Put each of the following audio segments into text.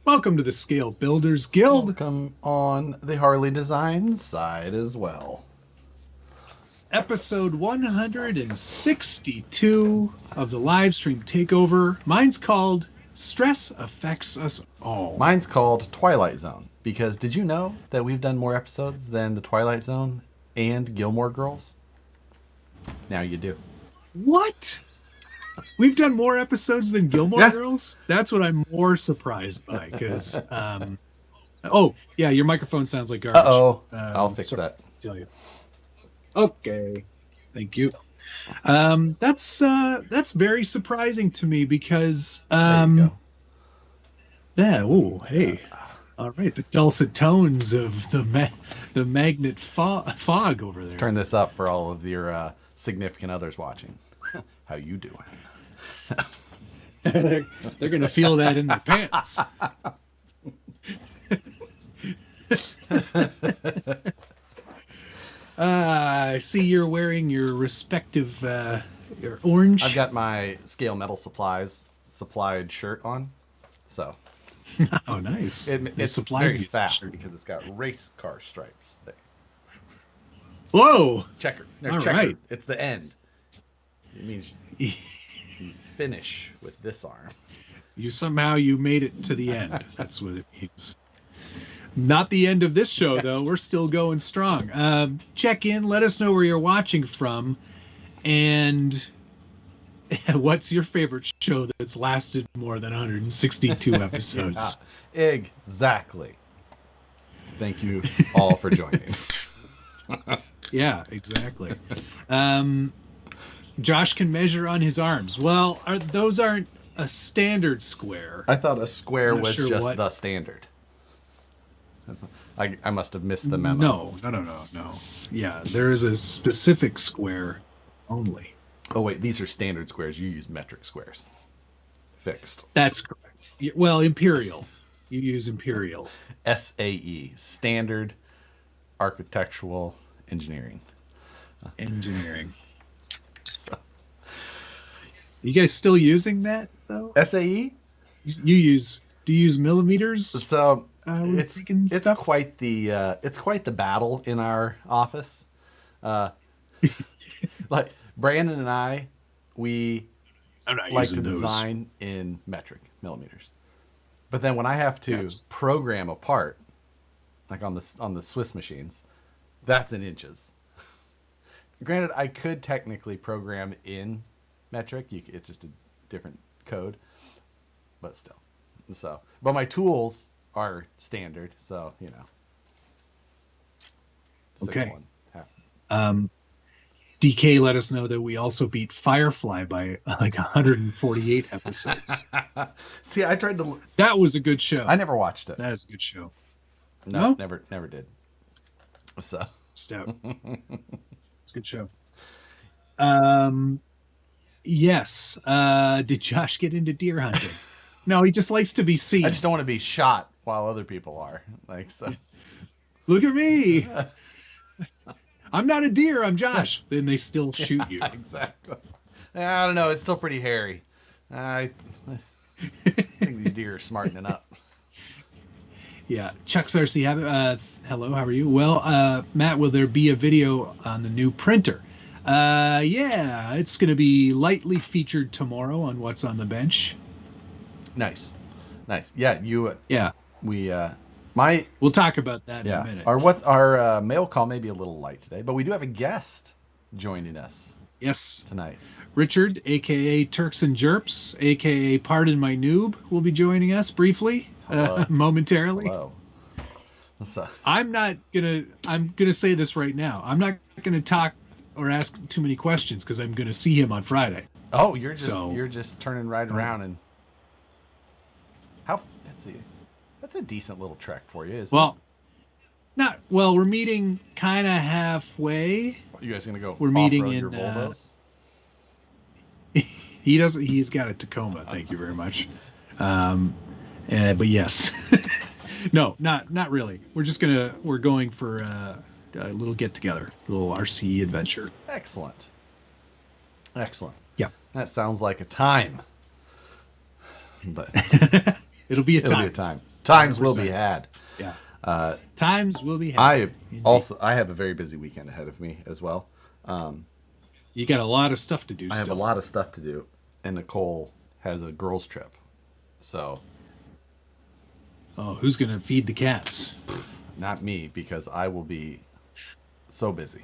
Welcome to the Scale Builders Guild. Welcome on the Harley Design side as well. Episode 162 of the live stream takeover. Mine's called Stress Affects Us All. Mine's called Twilight Zone because did you know that we've done more episodes than the Twilight Zone and Gilmore Girls? Now you do. What? We've done more episodes than Gilmore Girls? That's what I'm more surprised by because oh, yeah, your microphone sounds like garbage. I'll fix that. Tell you. Okay. Thank you. That's very surprising to me because There you go. yeah, oh, hey. All right, the dulcet tones of the magnet fog over there. Turn this up for all of your significant others watching. How you doing? They're going to feel that in their pants. I see you're wearing your respective your orange. I've got my Scale Metal supplied shirt on, so Oh, nice. it's very fast because it's got race car stripes. There. Whoa! Checker. No, All checker. right. It's the end. It means you finish with this arm. You made it to the end. That's what it means. Not the end of this show, though. We're still going strong. Check in. Let us know where you're watching from. And what's your favorite show that's lasted more than 162 episodes? Yeah, exactly. Thank you all for joining. Yeah, exactly. Josh can measure on his arms. Well, those aren't a standard square. I thought a square was sure just what. the standard. I must have missed the memo. No. Yeah, there is a specific square only. Oh, wait. These are standard squares. You use metric squares. Fixed. That's correct. Well, imperial. You use imperial. SAE. Standard Architectural Engineering. Engineering. So. You guys still using that though? SAE? Do you use millimeters? So when it's making stuff? quite the battle in our office. Like Brandon and I, we I'm not like to using those. design in metric millimeters, but then when I have to Yes. program a part, like on the Swiss machines, that's in inches. Granted, I could technically program in metric. It's just a different code, but still. But my tools are standard, so you know. Okay. 6-1. DK let us know that we also beat Firefly by like 148 episodes. See, I tried to. That was a good show. I never watched it. That is a good show. No, No? never did. So Stout. It's a good show. Yes. Did Josh get into deer hunting? No, he just likes to be seen. I just don't want to be shot while other people are. Like so. Look at me. I'm not a deer, I'm Josh. Then they still shoot you. Exactly. I don't know. It's still pretty hairy. I think these deer are smartening up. Yeah. Chuck Sarcy, hello, how are you? Well, Matt, will there be a video on the new printer? Yeah, it's going to be lightly featured tomorrow on What's on the Bench. Nice. Yeah, Yeah. We'll talk about that in a minute. Our mail call may be a little light today, but we do have a guest joining us. Yes. Tonight. Richard, a.k.a. Turks and Jerps, a.k.a. Pardon My Noob, will be joining us briefly, momentarily. Hello. I'm going to say this right now. I'm not going to talk or ask too many questions because I'm going to see him on Friday. Oh, you're just turning right around and let's see. That's a decent little trek for you, isn't it? We're meeting kind of halfway. You guys gonna go? We're meeting off-road in your Volvos? He's got a Tacoma. Thank you very much. But yes, no, not really. We're going for a little get together, a little RC adventure. Excellent. Yeah. That sounds like a time. But It'll be a time. it'll be a time. Times will be had. Yeah. Times will be had. I have a very busy weekend ahead of me as well. You got a lot of stuff to do. I have a lot of stuff to do, and Nicole has a girls' trip. So. Oh, who's gonna feed the cats? Not me, because I will be so busy.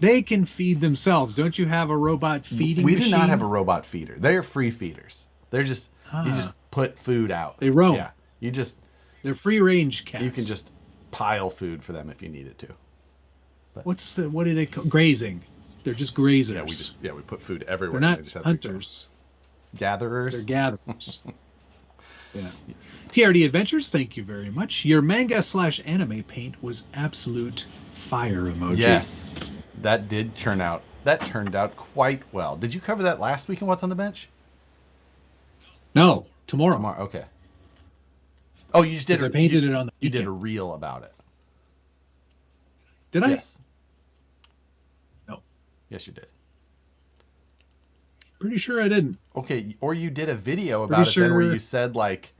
They can feed themselves. Don't you have a robot feeding machine? We do not have a robot feeder. They're free feeders. They're just you just put food out. They roam. Yeah, they're free range cats. You can just pile food for them if you needed to. But, what do they call grazing? They're just grazers. We put food everywhere. They're not they just have hunters. Gatherers. They're gatherers. Yeah. Yes. TRD Adventures, thank you very much. Your manga/anime paint was absolute fire emoji. Yes, that did turn out. That turned out quite well. Did you cover that last week in What's on the Bench? No, tomorrow. Tomorrow, okay. Oh, you just did. I painted it on the. You did a reel about it. Did I? Yes. No. Yes, you did. Pretty sure I didn't. Okay, or you did a video about it then where you said, like,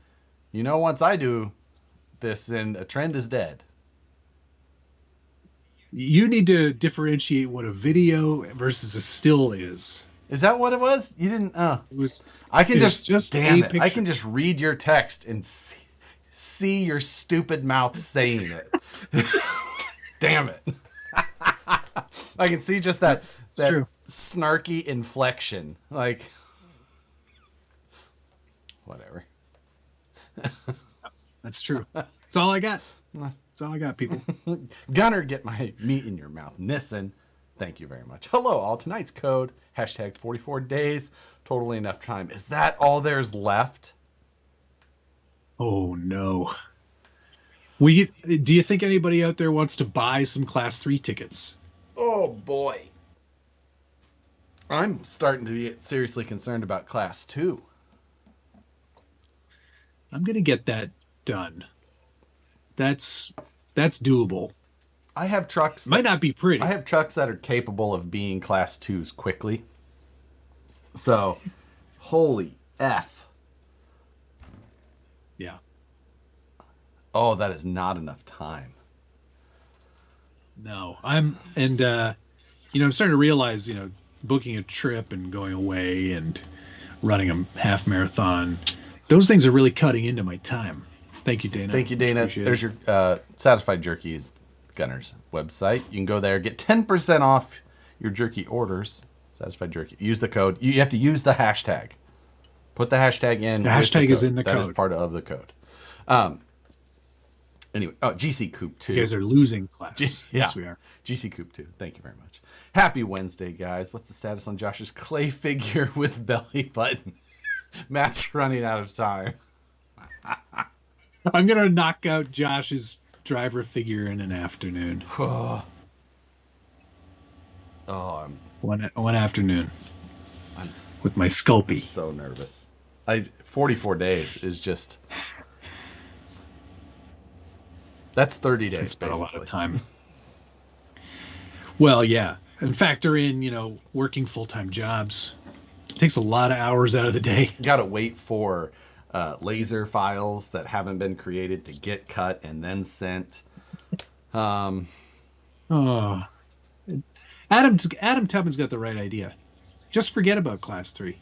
once I do this, then a trend is dead. You need to differentiate what a video versus a still is. Is that what it was? You didn't. It was. I can just damn it. Picture. I can just read your text and see your stupid mouth saying it. Damn it. I can see just that snarky inflection. Like, whatever. That's true. That's all I got. That's all I got, people. Gunner, get my meat in your mouth. Nissen, thank you very much. Hello, all. Tonight's code, hashtag 44 days. Totally enough time. Is that all there's left? Oh, no. Do you think anybody out there wants to buy some Class 3 tickets? Oh, boy. I'm starting to get seriously concerned about Class 2. I'm going to get that done. That's doable. I have trucks. Might not be pretty. I have trucks that are capable of being Class 2s quickly. So, holy F. Yeah. Oh, that is not enough time. No, I'm starting to realize, booking a trip and going away and running a half marathon, those things are really cutting into my time. Thank you, Dana. Thank you, Dana. There's your Satisfied Jerky's Gunner's website. You can go there, get 10% off your jerky orders. Satisfied Jerky. Use the code. You have to use the hashtag. Put the hashtag in. The hashtag is in the code. That is part of the code. Anyway, GC Coop 2. You guys are losing class. Yes, we are. GC Coop 2. Thank you very much. Happy Wednesday, guys. What's the status on Josh's clay figure with belly button? Matt's running out of time. I'm going to knock out Josh's driver figure in an afternoon. One afternoon. With my Sculpey. I'm so nervous. 44 days is just... That's 30 days, basically. A lot of time. Well, yeah. And factor in, working full-time jobs. It takes a lot of hours out of the day. You got to wait for laser files that haven't been created to get cut and then sent. Adam Tubman's got the right idea. Just forget about Class 3.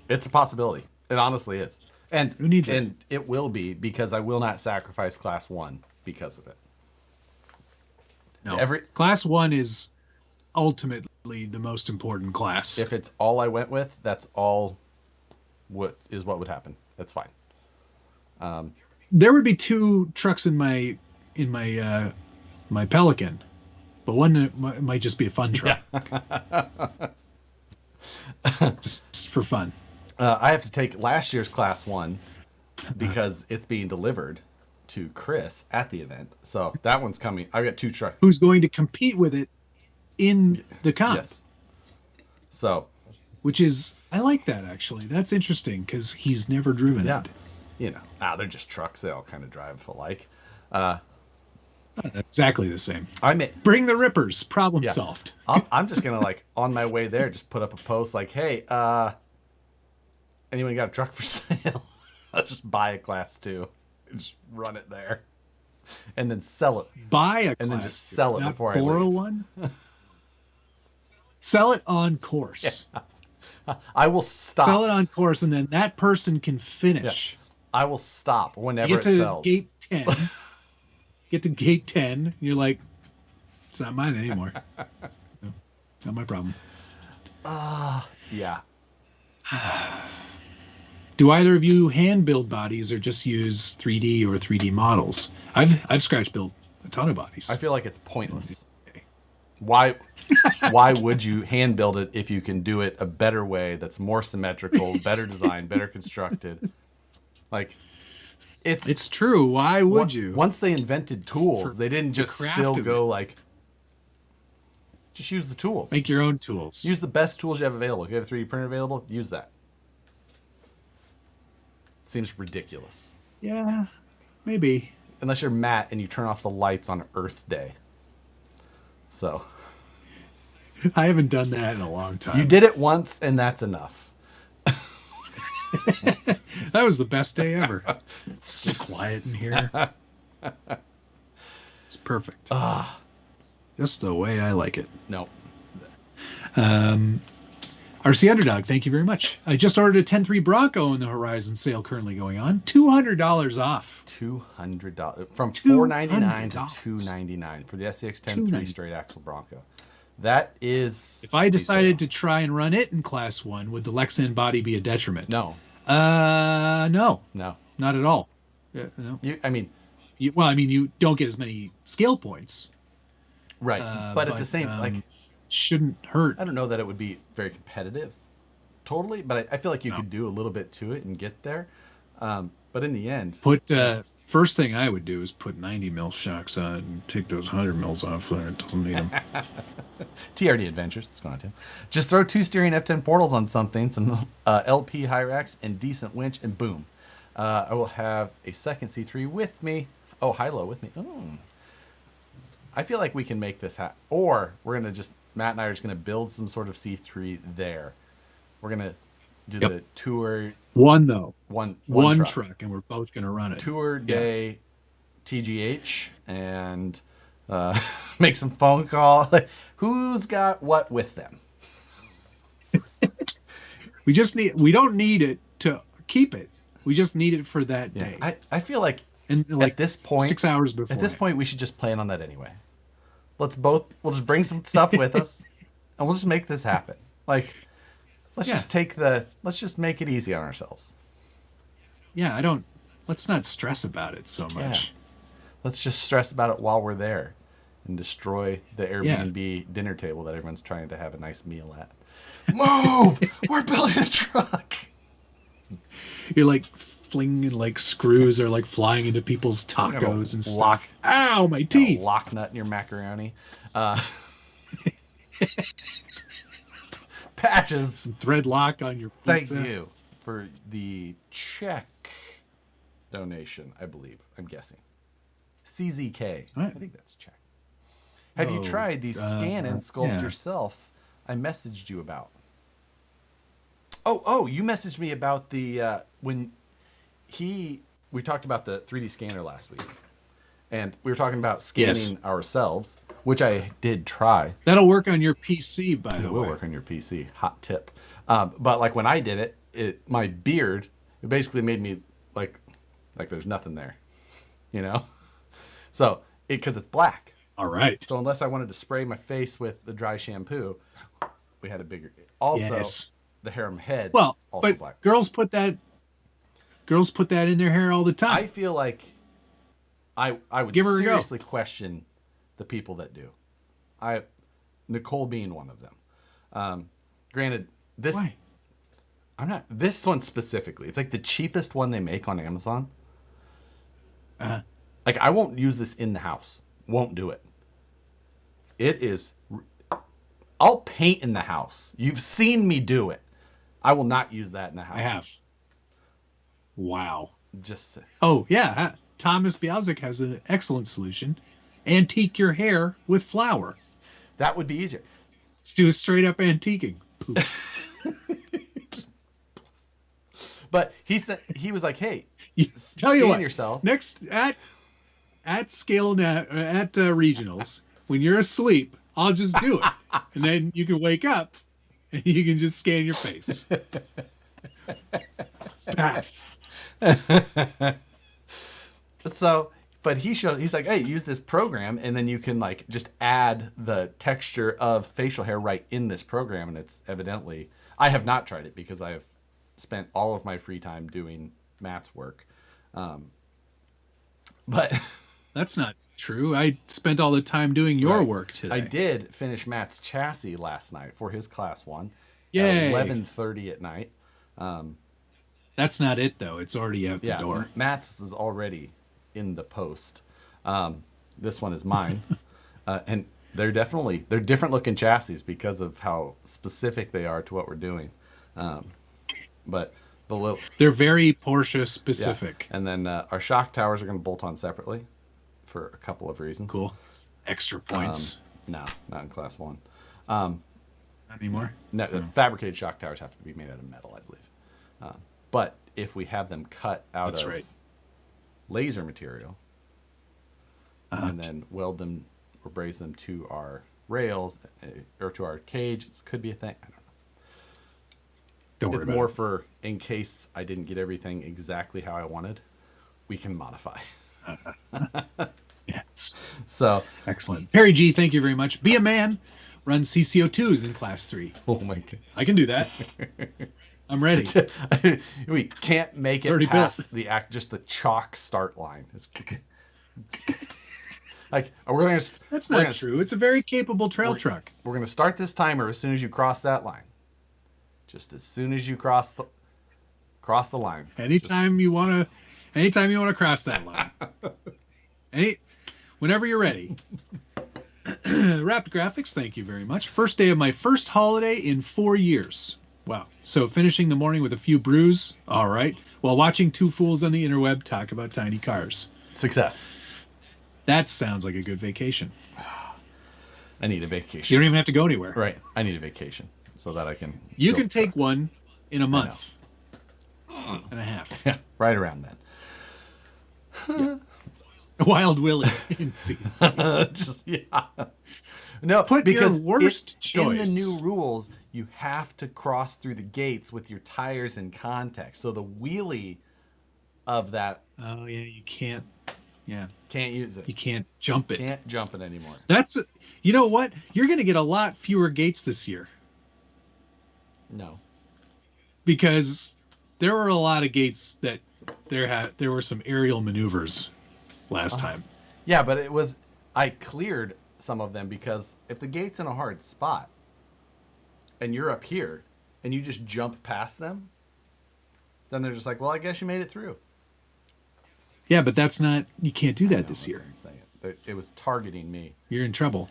It's a possibility. It honestly is. And who needs it? And it will be, because I will not sacrifice Class 1 because of it. No. Class 1 is ultimately the most important class. If it's all I went with, that's all what would happen. That's fine. There would be 2 trucks in my Pelican, but one might just be a fun truck. Yeah. Just for fun. I have to take last year's Class 1 because it's being delivered to Chris at the event. So that one's coming. I've got 2 trucks. Who's going to compete with it in the comp? Yes. So. Which is, I like that, actually. That's interesting because he's never driven it. They're just trucks. They all kind of drive alike. Exactly the same. I mean, Bring the rippers. Problem yeah. solved. I'm just gonna like on my way there, just put up a post like, "Hey, anyone got a truck for sale?" I'll just buy a class 2, and just run it there, and then sell it, Buy a and then class just two, sell it not before I borrow leave. one. Sell it on course. I will stop. Sell it on course, and then that person can finish. I will stop whenever Get it to sells. gate 10. Get to gate 10. And you're like, it's not mine anymore. No, not my problem. Yeah. Do either of you hand build bodies or just use 3D or 3D models? I've scratch built a ton of bodies. I feel like it's pointless. Why would you hand build it if you can do it a better way that's more symmetrical, better designed, better constructed? Like It's true. Why would you? Once they invented tools, they didn't just craft still of go it. like just use the tools. Make your own tools. Use the best tools you have available. If you have a 3D printer available, use that. Seems ridiculous. Yeah, maybe. Unless you're Matt and you turn off the lights on Earth Day. So I haven't done that in a long time. you did it once and that's enough. That was the best day ever. It's quiet in here. It's perfect. Just the way I like it. No. RC Underdog, thank you very much. I just ordered a 10.3 Bronco in the Horizon sale currently going on. $200 off. $200 from $499 to $299 for the SCX 10.3 $299. straight axle Bronco. That is. If I decided to try and run it in Class 1, would the Lexan body be a detriment? No. No. No. Not at all. No. You you don't get as many scale points. right, but at the same shouldn't hurt. I don't know that it would be very competitive, totally. But I feel like you could do a little bit to it and get there. But in the end, First thing I would do is put 90 mil shocks on it and take those 100 mils off there. It doesn't need them. TRD Adventures. What's going on, Tim? Just throw 2 steering F10 portals on something, some LP high racks, and decent winch, and boom. I will have a second C3 with me. Oh, high-low with me. Oh. I feel like we can make this happen. Or we're going to just, Matt and I are just going to build some sort of C3 there. We're going to do the tour. One, though. One truck, and we're both going to run it. Tour day TGH and make some phone call. Who's got what with them? We don't need it to keep it. We just need it for that day. I feel like and at this point, 6 hours before. At this point, we should just plan on that anyway. We'll just bring some stuff with us, and we'll just make this happen. Like, let's just make it easy on ourselves. Yeah, let's not stress about it so much. Yeah. Let's just stress about it while we're there and destroy the Airbnb dinner table that everyone's trying to have a nice meal at. Move! We're building a truck! You're like flinging like screws are like flying into people's tacos and stuff. Ow, my teeth! Lock nut in your macaroni. Patches. Thread lock on your pizza. Thank you for the check donation, I believe. I'm guessing. CZK. I think that's check. Have you tried the scan and sculpt yourself I messaged you about? Oh, you messaged me about the we talked about the 3D scanner last week. And we were talking about scanning ourselves, which I did try. That'll work on your PC, by the way. It will work on your PC. Hot tip. But like when I did it, my beard, it basically made me like there's nothing there, you know? So because it's black. All right. So unless I wanted to spray my face with the dry shampoo, we had a bigger. Also, the harem head. Well, also but black. Girls put that in their hair all the time. I feel like I would Give her seriously question the people that do. Nicole being one of them. Granted, this Why? This one specifically. It's like the cheapest one they make on Amazon. Like I won't use this in the house. Won't do it. It is. I'll paint in the house. You've seen me do it. I will not use that in the house. I have. Wow. Just. Oh yeah, Thomas Bialzik has an excellent solution. Antique your hair with flour. That would be easier. Let's do a straight up antiquing. Poof. But he said he was like, "Hey, Tell you scan what, yourself." next at scale at regionals, when you're asleep, I'll just do it, and then you can wake up and you can just scan your face. So, but he's like, "Hey, use this program, and then you can like just add the texture of facial hair right in this program." And it's evidently, I have not tried it because I have spent all of my free time doing Matt's work. But That's not true. I spent all the time doing your work today. I did finish Matt's chassis last night for his class 1 Yay. at 11:30 at night. That's not it though. It's already out the door. Matt's is already in the post. This one is mine. And they're different looking chassis because of how specific they are to what we're doing. But they're very Porsche specific. Yeah. And then our shock towers are going to bolt on separately for a couple of reasons. Cool. Extra points. No, not in class 1. Not anymore? No, fabricated shock towers have to be made out of metal, I believe. But if we have them cut out of laser material and then weld them or braze them to our rails or to our cage, it could be a thing. I don't know. It's more for in case I didn't get everything exactly how I wanted, we can modify. Yes. So excellent. Perry G, thank you very much. Be a man. Run CCO2s in class 3. Oh my god. I can do that. I'm ready. We can't make it past just the chalk start line. Like we're gonna. That's not true. It's a very capable trail truck. We're gonna start this timer as soon as you cross that line. Just as soon as you cross the line. Anytime you want to cross that line. Whenever you're ready. Wrapped Graphics, thank you very much. First day of my first holiday in 4 years. Wow. So finishing the morning with a few brews. All right. While watching two fools on the interweb talk about tiny cars. Success. That sounds like a good vacation. I need a vacation. You don't even have to go anywhere. Right. I need a vacation so that I can. You can take one in a month and a half. Yeah. Right around then. Yeah. Wild Willie. Just No, put because your worst choice. In the new rules, you have to cross through the gates with your tires in context. So the wheelie of that. Oh yeah, you can't. Yeah, can't use it. You can't jump it. Can't jump it anymore. You know what? You're going to get a lot fewer gates this year. No. Because there were a lot of gates that there were some aerial maneuvers last time. Yeah, but I cleared some of them because if the gate's in a hard spot and you're up here and you just jump past them, then they're just like, well, I guess you made it through. Yeah, but you can't do that this year. I'm saying. It was targeting me. You're in trouble.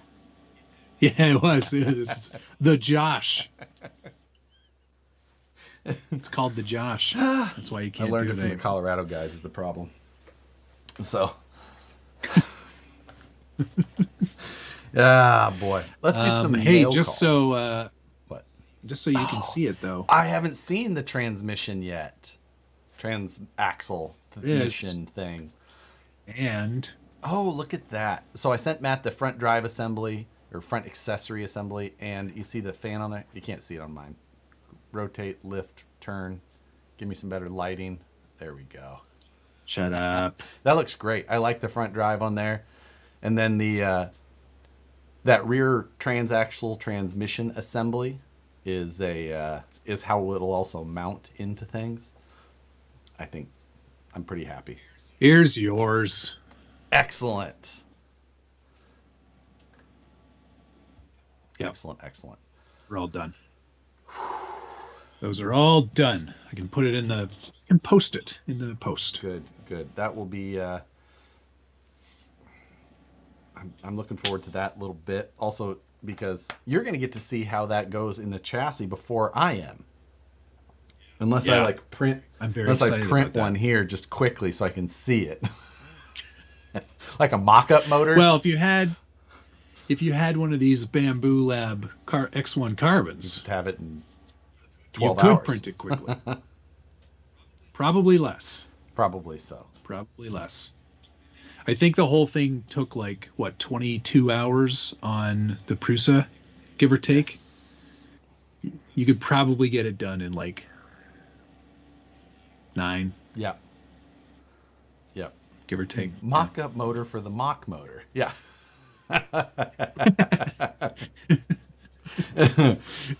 Yeah, it was. It was the Josh. It's called the Josh. That's why you can't do it. I learned it from the Colorado guys is the problem. So. Boy. Let's do some mail just call. What? Just so you can see it though. I haven't seen the transmission yet. Transaxle mission thing. And look at that. So I sent Matt the front drive assembly or front accessory assembly, and you see the fan on there? You can't see it on mine. Rotate, lift, turn. Give me some better lighting. There we go. Shut up. That looks great. I like the front drive on there. And then the that rear transaxle transmission assembly is how it'll also mount into things. I think I'm pretty happy. Here's yours. Excellent. Yep. Excellent. We're all done. Those are all done. I can put it and post it in the post. Good. That will be I'm looking forward to that little bit. Also because you're going to get to see how that goes in the chassis before I am. Unless I print one here just quickly so I can see it. Like a mock-up motor. Well, if you had one of these Bamboo Lab X1 carbons, Just have it in you 12 could hours. print it quickly. Probably less. Probably so. Probably less. I think the whole thing took like, what, 22 hours on the Prusa, give or take. Yes. You could probably get it done in like 9, Yep. Yep. give or take. Mock-up motor for the mock motor. Yeah.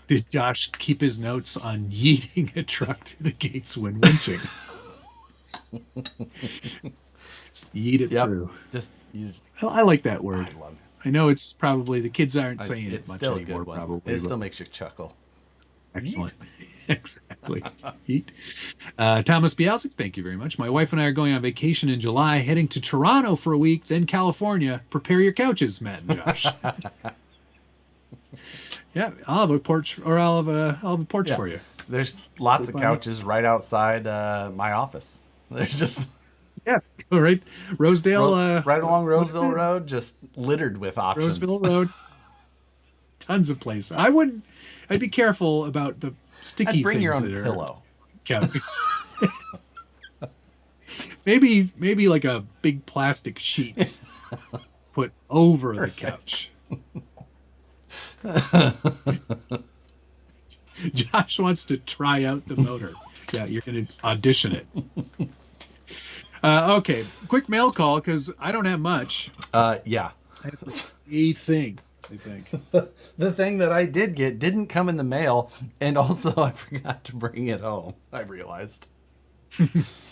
Did Josh keep his notes on yeeting a truck through the gates when winching? Just yeet it through. Just use. I like that word. I love it. I know it's probably, the kids aren't saying it It's much still a anymore, good one. probably. It still makes you chuckle. Excellent. Exactly. Yeet. Thomas Bialczyk, thank you very much. My wife and I are going on vacation in July, heading to Toronto for a week, then California. Prepare your couches, Matt and Josh. Yeah, I'll have a porch, or I'll have a porch for you. There's lots Sleep of on it. couches right outside my office. There's just Yeah, all right. Rosedale, right along what is Roseville it? Road, just littered with options. Roseville Road. Tons of places. I'd be careful about the sticky I'd bring things your own that are pillow. couches. maybe like a big plastic sheet put over the couch. Josh wants to try out the motor. Yeah, you're going to audition it. Okay, quick mail call because I don't have much. Yeah. I have a thing, I think. The thing that I did get didn't come in the mail, and also I forgot to bring it home. I realized.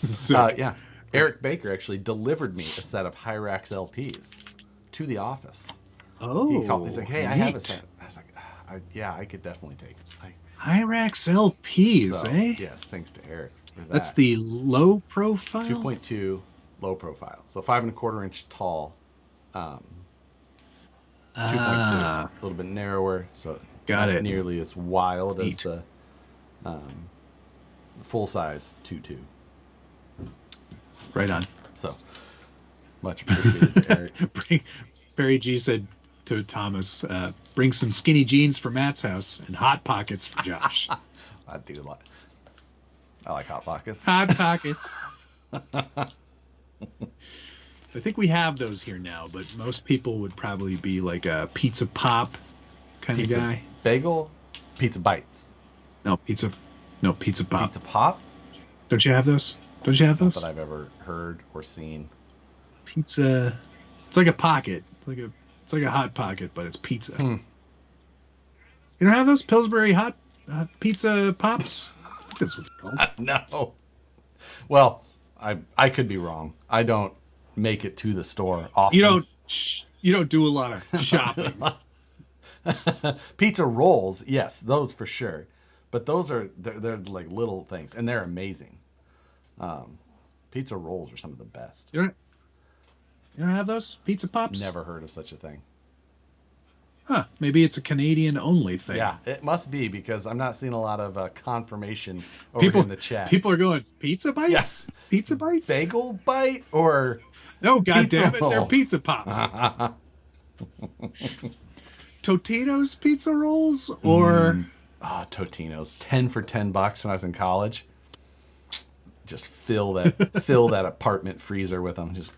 So, Yeah, Eric Baker actually delivered me a set of Hyrax LPs to the office. oh, He called me. He's like, "Hey, I have a neat. set." I was like, "Yeah, I could definitely take it." Hyrax LPs, So, eh? yes, thanks to Eric for that. That's the low profile. 2.2 low profile, so 5.25 inch tall. 2.2, a little bit narrower, so Got not it. nearly as wild Neat. as the full size 2.2. Right on. So much appreciated, to Eric. Barry G said to Thomas, bring some skinny jeans for Matt's house and hot pockets for Josh. I do like. I like hot pockets. Hot pockets. I think we have those here now, but most people would probably be like a pizza pop kind Pizza of guy. bagel, pizza bites, No pizza pop. pizza pop. Don't you have those? Don't you have Not those? that I've ever heard or seen. Pizza. It's like a pocket. It's like a hot pocket, but it's pizza. You don't have those Pillsbury hot pizza pops? I think that's what they're called. No. Well, I could be wrong. I don't make it to the store often. You don't do a lot of shopping. Pizza rolls, yes, those for sure. But they're like little things, and they're amazing. Pizza rolls are some of the best. You don't have those pizza pops? Never heard of such a thing. Huh? Maybe it's a Canadian only thing. Yeah, it must be because I'm not seeing a lot of confirmation over here in the chat. People are going pizza bites. Yeah. Pizza bites. Bagel bite or No, pizza goddamn it, they're rolls. pizza pops. Totino's pizza rolls or Totino's 10 for $10 when I was in college. Just fill that apartment freezer with them. Just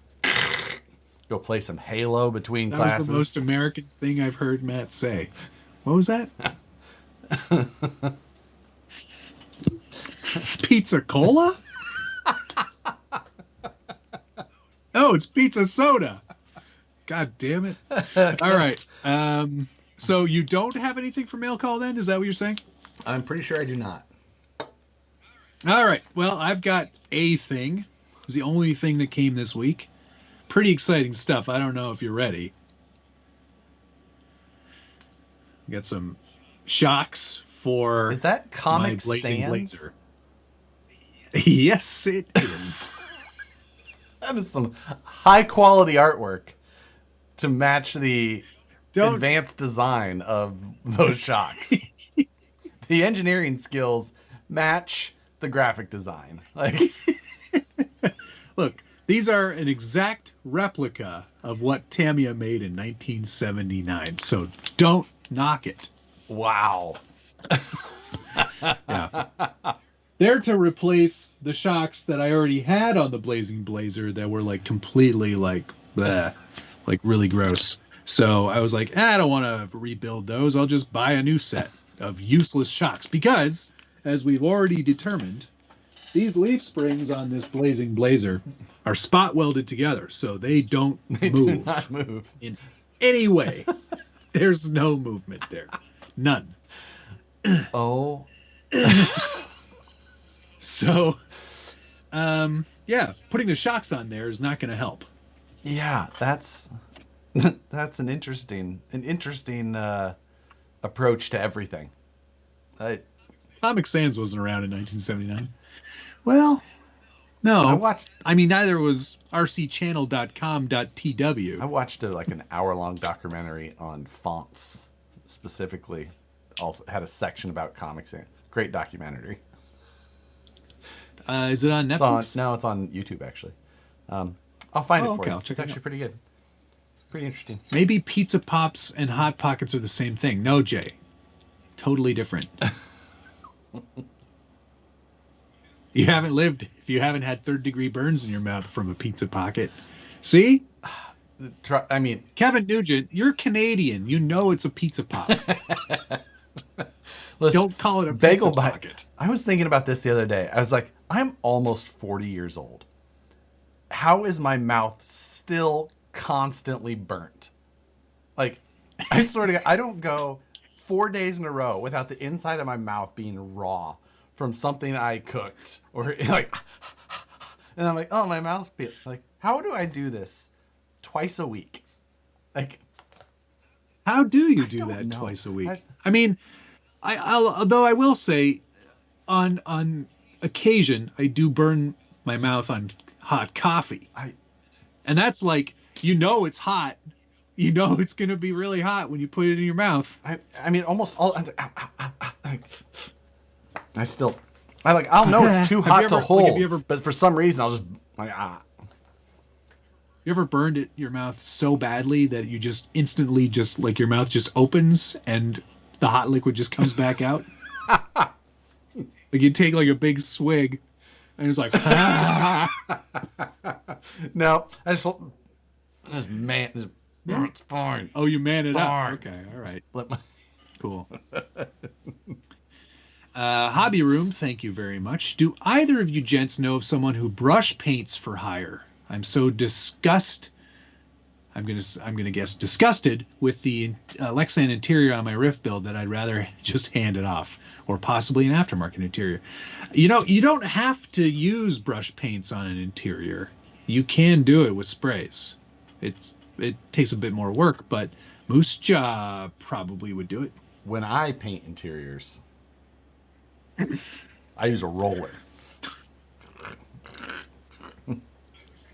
go play some Halo between that classes. was the most American thing I've heard Matt say. What was that? Pizza cola? Oh, it's pizza soda. God damn it. All right. So you don't have anything for mail call then? Is that what you're saying? I'm pretty sure I do not. All right. Well, I've got a thing. It's the only thing that came this week. Pretty exciting stuff. I don't know if you're ready. Got some shocks for Is that my Comic Blazing Sans? Blazer. Yes, it is. That is some high quality artwork to match the Don't- advanced design of those shocks. The engineering skills match the graphic design. Like, Look, These are an exact replica of what Tamiya made in 1979. So don't knock it. Wow. Yeah. They're to replace the shocks that I already had on the Blazing Blazer that were like completely like bleh, like really gross. So I was like, I don't want to rebuild those. I'll just buy a new set of useless shocks because, as we've already determined, these leaf springs on this Blazing Blazer are spot welded together, so they don't They move do not move. in any way. There's no movement there. None. Oh. So, yeah, putting the shocks on there is not going to help. Yeah, that's an interesting approach to everything. Comic Sans wasn't around in 1979. Well, no. I watched I mean, neither was rcchannel.com.tw. I watched an hour-long documentary on fonts specifically. Also had a section about comics in it. Great documentary. Is it on Netflix? It's on YouTube actually. I'll find it for you. I'll check It's it actually out. pretty good. Pretty interesting. Maybe Pizza Pops and Hot Pockets are the same thing. No, Jay. Totally different. You haven't lived if you haven't had third-degree burns in your mouth from a pizza pocket. See? I mean, Kevin Nugent, you're Canadian. You know it's a pizza pop. listen, Don't call it a bagel pizza bite. pocket. I was thinking about this the other day. I was like, I'm almost 40 years old. How is my mouth still constantly burnt? Like, I swear to God, I don't go 4 days in a row without the inside of my mouth being raw from something I cooked or like, and I'm like, oh, my mouth's like, how do I do this twice a week? Like, How do you do don't that know. twice a week? I mean, although I will say, on occasion, I do burn my mouth on hot coffee, and that's like it's hot. You know it's gonna be really hot when you put it in your mouth. I mean, almost all. I'll know it's too hot to hold, but for some reason I'll just You ever burned your mouth so badly that you just instantly just like your mouth just opens and the hot liquid just comes back out? Like you take like a big swig and it's like No, it's fine. oh, you man it Fine. up. Okay, all right. Let my Cool. Hobby Room, thank you very much. Do either of you gents know of someone who brush paints for hire? I'm so I'm gonna guess disgusted with the Lexan interior on my Rift build that I'd rather just hand it off, or possibly an aftermarket interior. You don't have to use brush paints on an interior. You can do it with sprays. It takes a bit more work, but Moose Jaw probably would do it. when I paint interiors, I use a roller.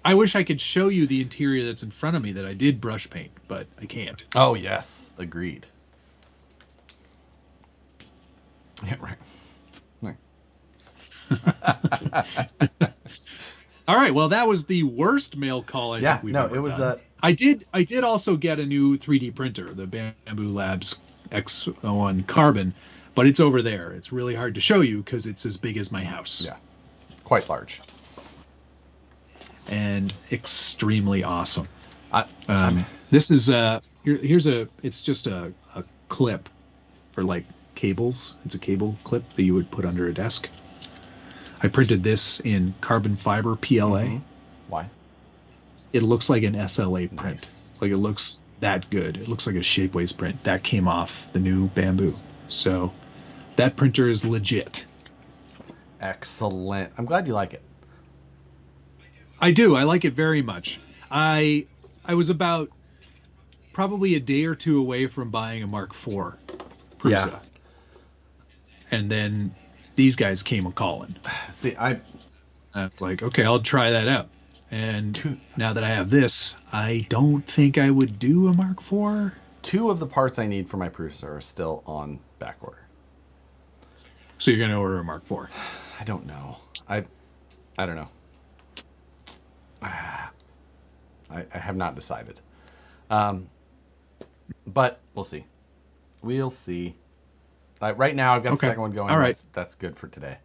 I wish I could show you the interior that's in front of me that I did brush paint, but I can't. Oh yes, agreed. Yeah, right. All right, well, that was the worst mail call I think we've ever it was done. I did also get a new 3D printer, the Bamboo Labs X01 Carbon, but it's over there. It's really hard to show you because it's as big as my house. yeah, quite large. And extremely awesome. I'm This is it's just a clip for like cables. It's a cable clip that you would put under a desk. I printed this in carbon fiber PLA. Why? It looks like an SLA print. Nice. Like it looks that good. It looks like a Shapeways print. That came off the new Bamboo. So that printer is legit. Excellent. I'm glad you like it. I do. I like it very much. I was about probably a day or two away from buying a Mark IV Prusa. Yeah. And then these guys came a calling. See, I was like, okay, I'll try that out. And now that I have this, I don't think I would do a Mark IV. 2 of the parts I need for my Prusa are still on back order. So you're going to order a Mark IV? I don't know. I don't know. I have not decided. But we'll see. We'll see. Right now, I've got Okay. the second one going. All right. That's good for today.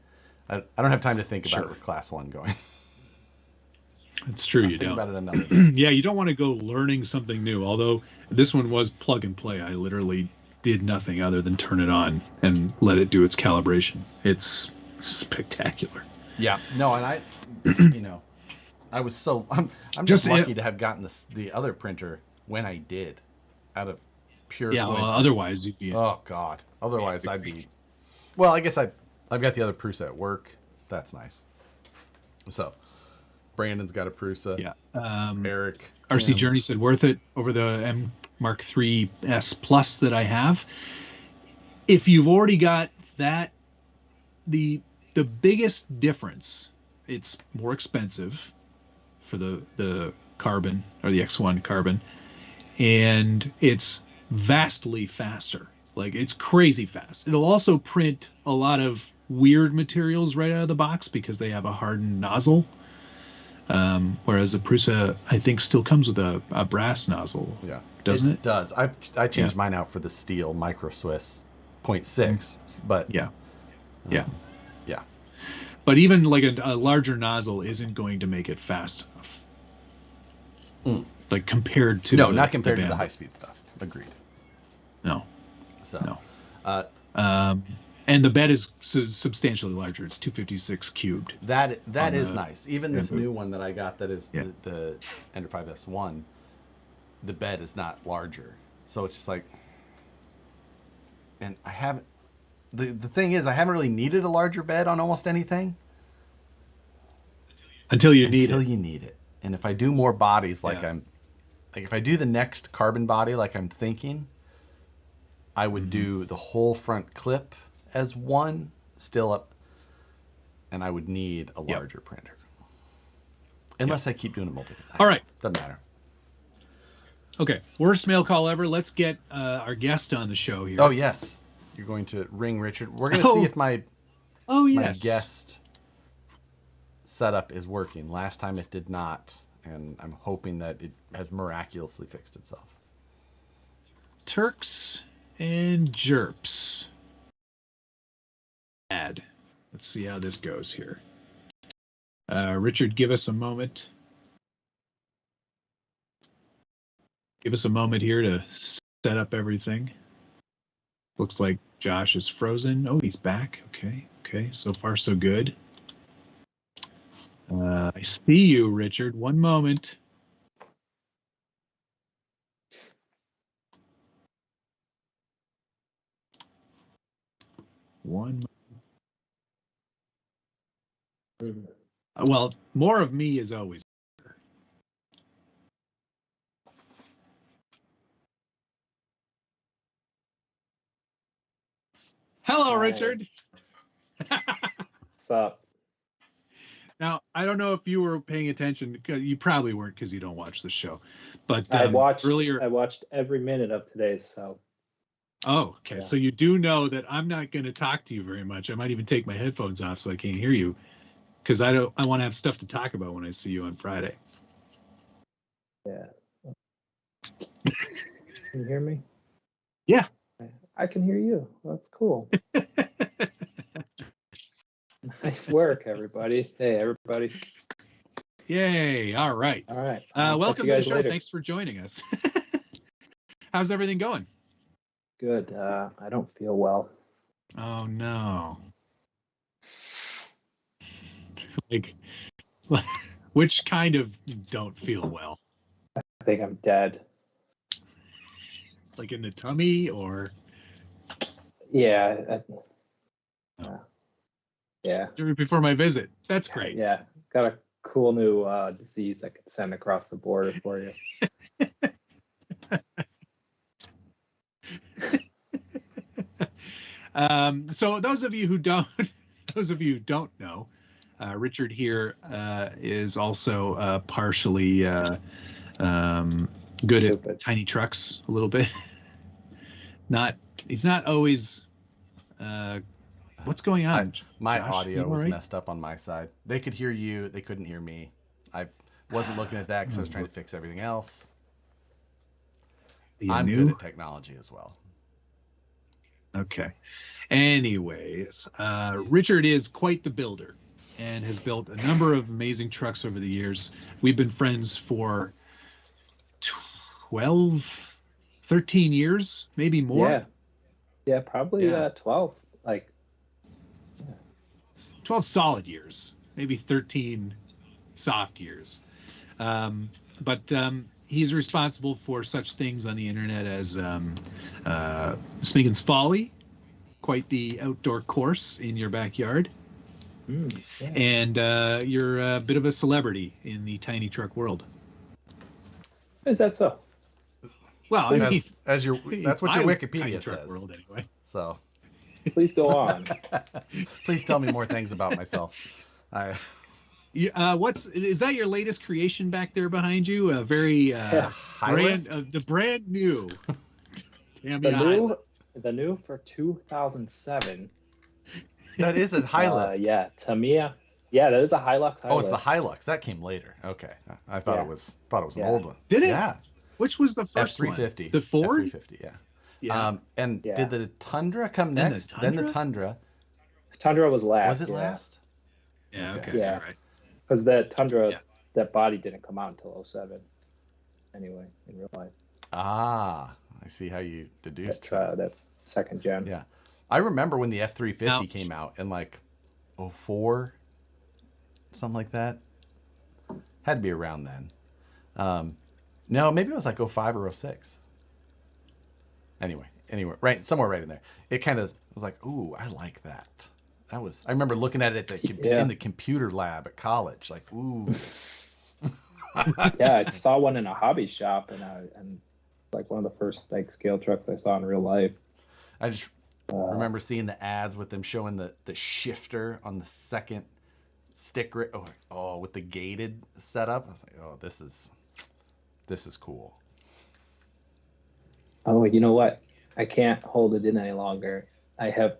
I don't have time to think about Sure. it with class 1 going. It's true, I'll you think don't. about it another day. Yeah, you don't want to go learning something new. Although this one was plug and play. I literally did nothing other than turn it on and let it do its calibration. It's spectacular. Yeah. No, and I was so I'm just Just lucky to have gotten the other printer when I did, out of pure yeah. Well, coincidence. otherwise, you'd be. Oh God. Otherwise, I'd be. Well, I guess I've got the other Prusa at work. That's nice. So, Brandon's got a Prusa. Yeah. Eric. RC Tim. Journey said worth it over the M Mark III S Plus that I have. If you've already got that, the biggest difference, it's more expensive for the carbon or the X1 carbon, and it's vastly faster. Like it's crazy fast. It'll also print a lot of weird materials right out of the box because they have a hardened nozzle. Whereas the Prusa, I think, still comes with a brass nozzle. Yeah. Doesn't it? Does. I changed mine out for the steel Micro Swiss 0.6, but Yeah. Yeah. yeah. But even like a larger nozzle isn't going to make it fast enough. Like compared to No, not compared to the band. high-speed stuff. Agreed. No. So, No. And the bed is substantially larger. It's 256 cubed. that is the nice. Even this bamboo. new one that I got, that is Yeah. the Ender 5S1, the bed is not larger. So it's just like, and I haven't. The thing is, I haven't really needed a larger bed on almost anything Until you need until it. you need it. And if I do more bodies, like Yeah. if I do the next carbon body, like I'm thinking, I would do the whole front clip as one still up, and I would need a larger printer. Unless I keep doing it multiple times. All right. Doesn't matter. Okay. Worst mail call ever. Let's get our guest on the show here. Oh, yes. You're going to ring Richard. We're going to see if my yes. guest setup is working. Last time it did not, and I'm hoping that it has miraculously fixed itself. Turks and Jerps. Let's see how this goes here. Richard, give us a moment. Give us a moment here to set up everything. Looks like Josh is frozen. Oh, he's back. Okay. Okay. So far, so good. I see you, Richard. One moment. One. Well, more of me is always. Hello, Hi. Richard. What's up? Now, I don't know if you were paying attention. You probably weren't because you don't watch the show. But I watched earlier. I watched every minute of today's. So Oh, okay. Yeah. So you do know that I'm not going to talk to you very much. I might even take my headphones off so I can't hear you, because I want to have stuff to talk about when I see you on Friday. yeah. Can you hear me? Yeah. I can hear you. That's cool. Nice work, everybody. Hey, everybody. Yay! All right. All right. I'll Welcome catch you to the guys show. later. Thanks for joining us. How's everything going? Good. I don't feel well. Oh no. Like, which kind of don't feel well? I think I'm dead. Like in the tummy or? Yeah. Yeah. Before my visit. That's great. Yeah. Got a cool new disease I could send across the border for you. So those of you who don't know, Richard here is also partially good Stupid. at tiny trucks a little bit. He's not always. What's going on? My Josh, audio you was all right? messed up on my side. They could hear you. They couldn't hear me. Wasn't looking at that because I was trying to fix everything else. You I'm knew? good at technology as well. Okay. Anyways, Richard is quite the builder and has built a number of amazing trucks over the years. We've been friends for 12, 13 years, maybe more. Yeah, probably Yeah. 12. Like, 12 solid years, maybe 13 soft years. But he's responsible for such things on the internet as Smiggins Folly, quite the outdoor course in your backyard. yeah. And you're a bit of a celebrity in the tiny truck world. Is that so? Well, I mean, That's what your my Wikipedia tiny truck says. world anyway. So Please go on. please tell me more things about myself. Is that your latest creation back there behind you? A very the brand new Tamiya The new for 2007. That is a Hilux. Yeah, Tamiya. Yeah, that is a Hilux. Oh, it's the Hilux. That came later. Okay. I thought it was an old one. Did it? Yeah. Which was the first F350. one? The Ford? F350, yeah. Yeah. Did the Tundra come next? Then the Tundra. Tundra was last. Was it last? Yeah, okay. Yeah. All right. Because the Tundra, that body didn't come out until 07. Anyway, in real life. Ah, I see how you deduced that second gen. Yeah. I remember when the F350 came out in like 04, something like that. Had to be around then. No, maybe it was like 05 or 06. Anyway, right, somewhere right in there. It kind of was like, ooh, I like that. I remember looking at it in the computer lab at college, like, ooh. Yeah, I saw one in a hobby shop, and like one of the first like scale trucks I saw in real life. I just remember seeing the ads with them showing the shifter on the second stick. With the gated setup. I was like, oh, this is cool. Oh, you know what? I can't hold it in any longer. I have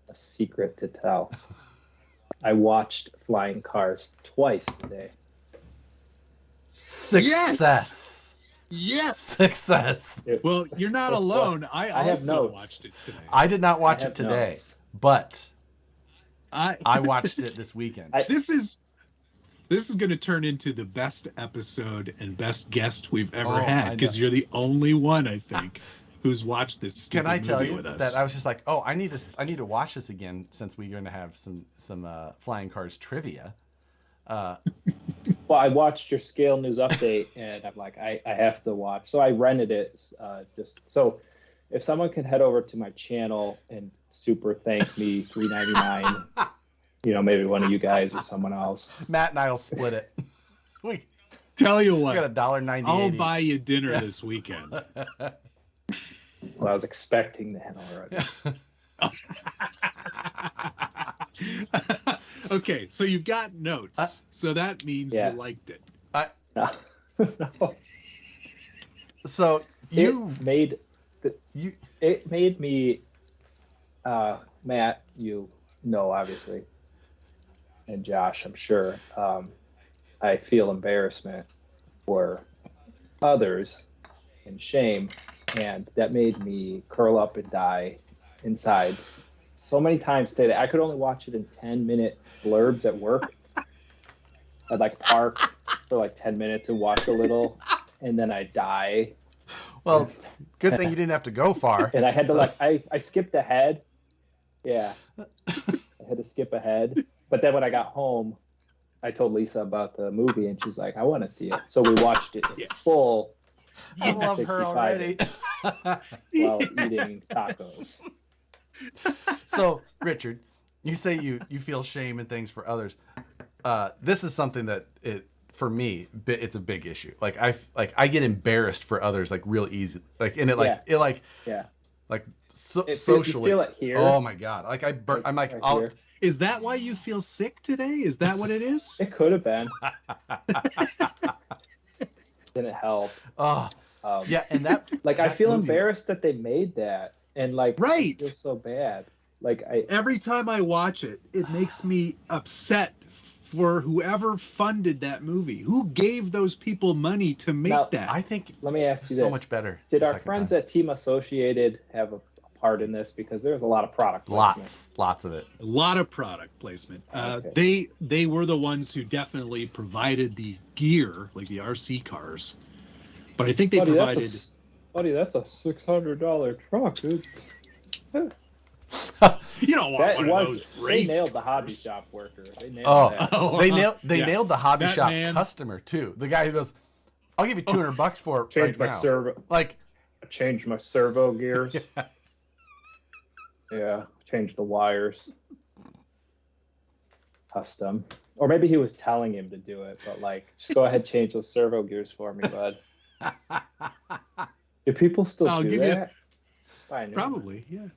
a secret to tell. I watched Flying Cars twice today. Success. Yes. Success. Well, you're not alone. I have also notes. watched it today. I did not watch it today, but I watched it this weekend. This is going to turn into the best episode and best guest we've ever had, because you're the only one, I think, who's watched this stupid Can I tell movie you with us. that I was just like, oh, I need to watch this again since we're going to have some Flying Cars trivia. Well, I watched your Scale News update, and I'm like, I have to watch. So I rented it just so if someone can head over to my channel and super thank me $3.99, maybe one of you guys or someone else. Matt and I will split it. We Tell you what, got $1.98. I'll buy you dinner this weekend. Well, I was expecting that already. Okay, so you've got notes, so that means you liked it. No. So it made me, Matt, obviously, and Josh, I'm sure. I feel embarrassment for others and shame, and that made me curl up and die inside so many times today that I could only watch it in 10-minute blurbs at work. I'd like park for like 10 minutes and watch a little, and then I'd die. Well, good thing you didn't have to go far. And I had to I skipped ahead. Yeah. I had to skip ahead. But then when I got home, I told Lisa about the movie, and she's like, I want to see it. So we watched it in full. I love her already. While eating tacos. So, Richard, you say you feel shame and things for others. This is something that for me, it's a big issue. Like I get embarrassed for others like real easy. Socially. You feel it here. Oh my god! Like I'm like here. Is that why you feel sick today? Is that what it is? It could have been. Didn't help. Yeah, and that I feel embarrassed that they made that, and right. I feel so bad. Every time I watch it, it makes me upset for whoever funded that movie. Who gave those people money to make Now, that? I think Let me ask you so this. much better. Did the our second friends time. at Team Associated have a part in this? Because there's a lot of product placement. Lots of it. A lot of product placement. Okay. They were the ones who definitely provided the gear, like the RC cars. But I think they provided. Buddy, that's a $600 truck, dude. You don't want That one of those they race nailed the cars. hobby shop worker. They nailed that. Oh, They yeah. nailed the hobby That shop man- customer too. The guy who goes, "I'll give you $200 for it Change right my now." servo. Like, Change my servo gears. Yeah, change the wires. Custom. Or maybe he was telling him to do it, but like, just go ahead, change those servo gears for me, bud. Do people still I'll do give you- that? Just buy a new one. Probably, yeah.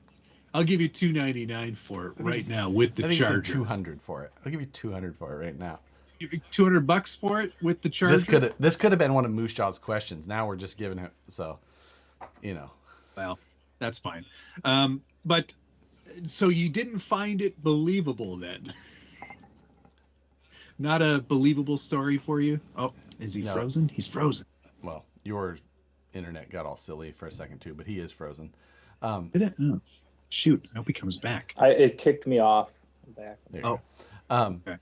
I'll give you $299 for it I think right it's- now with the I think he said charger. 200 for it. I'll give you 200 for it right now. Give you $200 for it with the charger. This could have been one of Moose Jaw's questions. Now we're just giving it, so you know. Well, that's fine. But so you didn't find it believable then? Not a believable story for you? Oh, is he No. frozen? He's frozen. Well, your internet got all silly for a second too, but he is frozen. Did it? Oh, shoot. I hope he comes back. It kicked me off. I'm back. There you Oh, go. okay.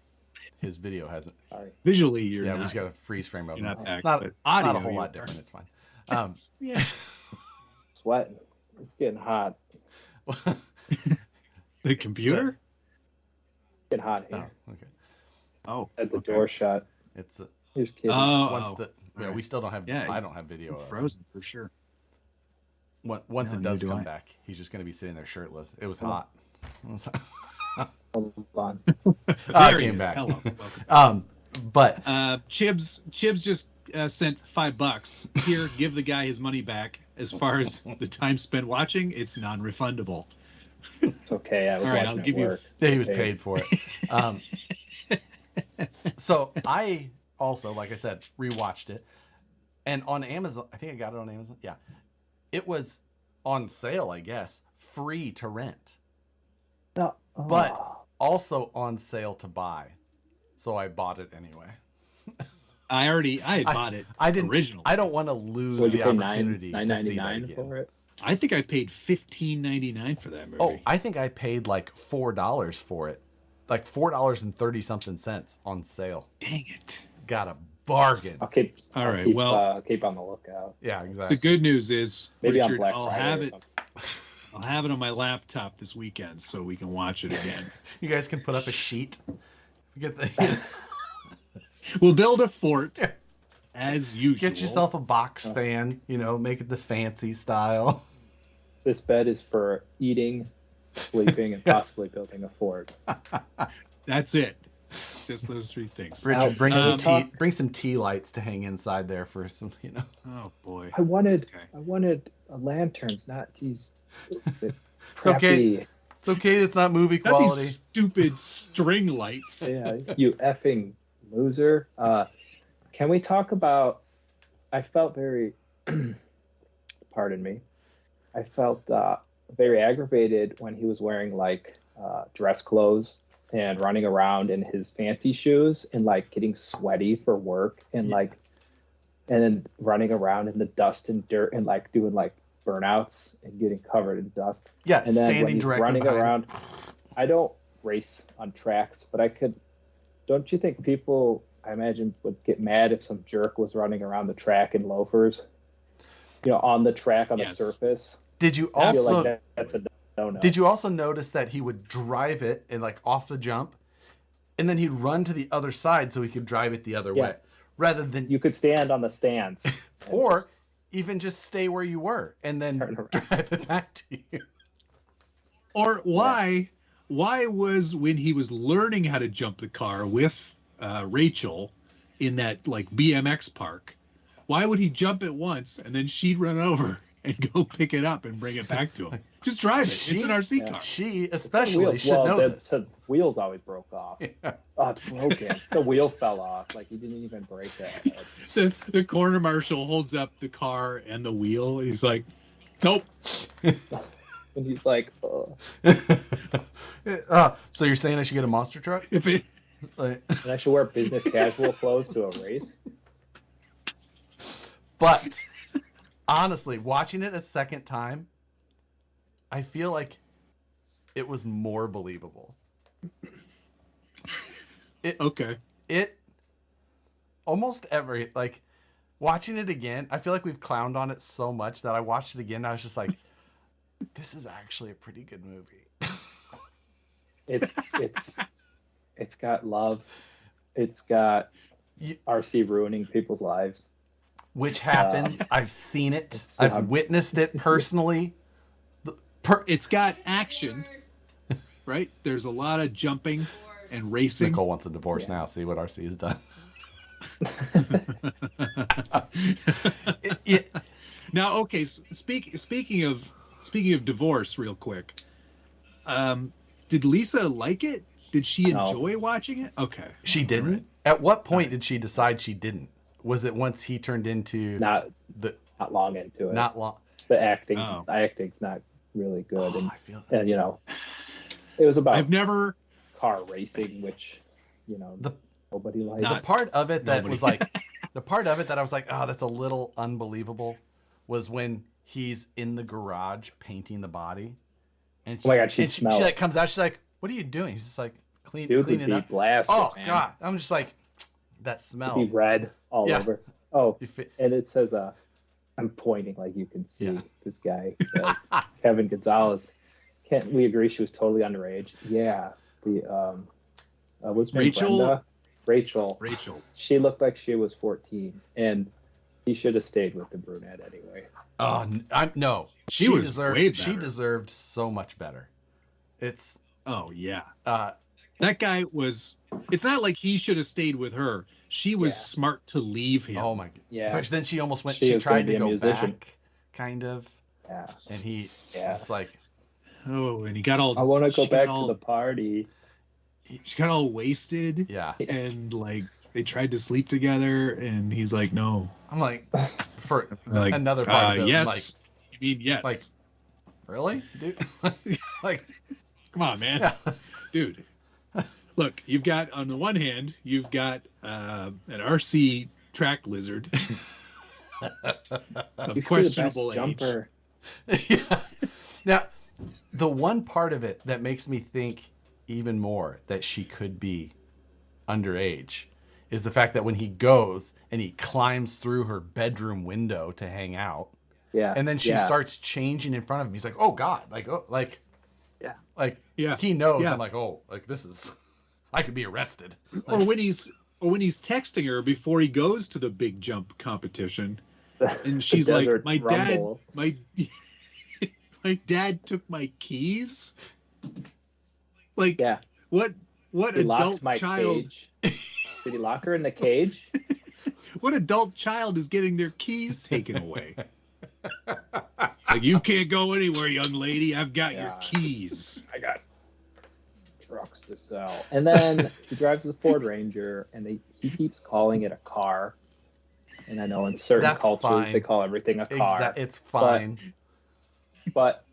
His video hasn't. Sorry. Visually, you're Yeah, we not. just got a freeze frame of You're him. not back. Not, but it's not audio, a whole you lot are. different. It's fine. Yeah. Sweating. It's getting hot. The computer? It's getting hot Oh, here. okay. Oh. Had the okay. door shut. It's Here's kidding. once the yeah, Alright. we still don't have. Yeah, I don't have video. Of it. Frozen for sure. Once No, it does neither do come I. back, he's just going to be sitting there shirtless. It was Oh. hot. Hold on. I There he came is. back. Hello. Welcome. But Chibs just sent $5. Here, give the guy his money back. As far as the time spent watching, it's non-refundable. It's okay. I was All right, watching I'll at give you- work. yeah, he was Okay. paid for it. So I also, like I said, rewatched it, and on Amazon, I think I got it on Amazon. Yeah, it was on sale, I guess, free to rent, No. but Oh. also on sale to buy. So I bought it anyway. I had bought it I didn't. originally. I don't want to lose So you the pay opportunity to see that $9.99 again. for it? I think I paid $15.99 for that movie. Oh, I think I paid like $4 for it, like $4.30 something cents on sale. dang it. Got a bargain. I'll keep. All I'll right, keep, well- keep on the lookout. Yeah, The exactly. good news is, Maybe on Richard, Black I'll Friday. have or it. something. I'll have it on my laptop this weekend so we can watch it again. You guys can put up a sheet. Get the We'll build a fort as usual. get yourself a box fan. You know, make it the fancy style. This bed is for eating, sleeping, and possibly building a fort. That's it. Just those three things. Richard, bring some um, tea. Bring some tea lights to hang inside there for some. You know. Oh boy. I wanted Okay. lanterns, not these. okay. Crappy, It's okay. It's not movie Not quality. these stupid string lights. Yeah, you effing loser. Can we talk about? I felt very. Pardon me. I felt very aggravated when he was wearing like dress clothes and running around in his fancy shoes and like getting sweaty for work and like and then running around in the dust and dirt and like doing like burnouts and getting covered in dust. Yeah, And then when standing he's directly running behind. around, I don't race on tracks, but I could. Don't you think people, I imagine, would get mad if some jerk was running around the track in loafers? You know, on the track on Yes. the surface. Did you I feel also? like that's a no-no. Did you also notice that he would drive it and like off the jump, and then he'd run to the other side so he could drive it the other Yeah. way, rather than You could stand on the stands. and or just- even just stay where you were and then Turn around. drive it back to you. Or why was when he was learning how to jump the car with Rachel in that like BMX park, why would he jump it once and then she'd run over and go pick it up and bring it back to him? Just drive it. It's an RC Yeah. car. She especially wheels. should know this. The wheels always broke off. Yeah. Oh, it's broken. The wheel fell off. Like he didn't even break it. The corner marshal holds up the car and the wheel. And he's like, nope. And he's like, So you're saying I should get a monster truck? If it Like, And I should wear business casual clothes to a race. but honestly, watching it a second time, I feel like it was more believable. Okay. It almost every, like, watching it again, I feel like we've clowned on it so much that I watched it again and I was just like, this is actually a pretty good movie. It's got love. It's got RC ruining people's lives. Which happens. I've seen it. It's, I've witnessed it personally. It's got action, right? There's a lot of jumping and racing. Nicole wants a divorce now. See what RC has done. Now, okay. Speaking of divorce, real quick. Did Lisa like it? Did she enjoy watching it? Okay. She didn't. Right. At what point did she decide she didn't? Was it once he turned into not long into it? Not long. The acting's not really good. I feel that. And it was about I've never car racing, which nobody likes. The part of it that was like the part of it that I was like, oh, that's a little unbelievable, was when he's in the garage painting the body, and oh my god, she like comes out, she's like, what are you doing? He's just like cleaning up. Blasted, oh man. God, I'm just like, that smell. It'd be red all over. Oh, and it says I'm pointing like you can see. This guy says Kevin Gonzalez. Can't we agree she was totally underage? Yeah. The was Rachel. Rachel. She looked like she was 14, and he should have stayed with the brunette anyway. Oh, no. She deserved so much better. It's. Oh yeah. That guy was. It's not like he should have stayed with her. She was smart to leave him. Oh my god. Yeah. But then she almost went. She tried to go back, kind of. Yeah. And he. Yeah. It's like. Oh, and he got all. I want to go back to the party. She got all wasted. Yeah. And like they tried to sleep together, and he's like, "No." I'm like, for like, another part of it. Yes. Like, you mean yes? Like, really, dude? Like, come on, man, dude. Look, you've got on the one hand, you've got an RC track lizard of questionable age. Yeah. Now, the one part of it that makes me think even more that she could be underage is the fact that when he goes and he climbs through her bedroom window to hang out, and then she starts changing in front of him. He's like, "Oh God!" He knows. I'm like, "Oh, like this is." I could be arrested. Or when he's texting her before he goes to the big jump competition, and she's like, "My dad took my keys." Like, what adult child? Cage. Did he lock her in the cage? What adult child is getting their keys taken away? Like, you can't go anywhere, young lady. I've got your keys. I got trucks to sell. And then he drives the Ford Ranger, and he keeps calling it a car. And I know in certain cultures they call everything a car. It's fine. But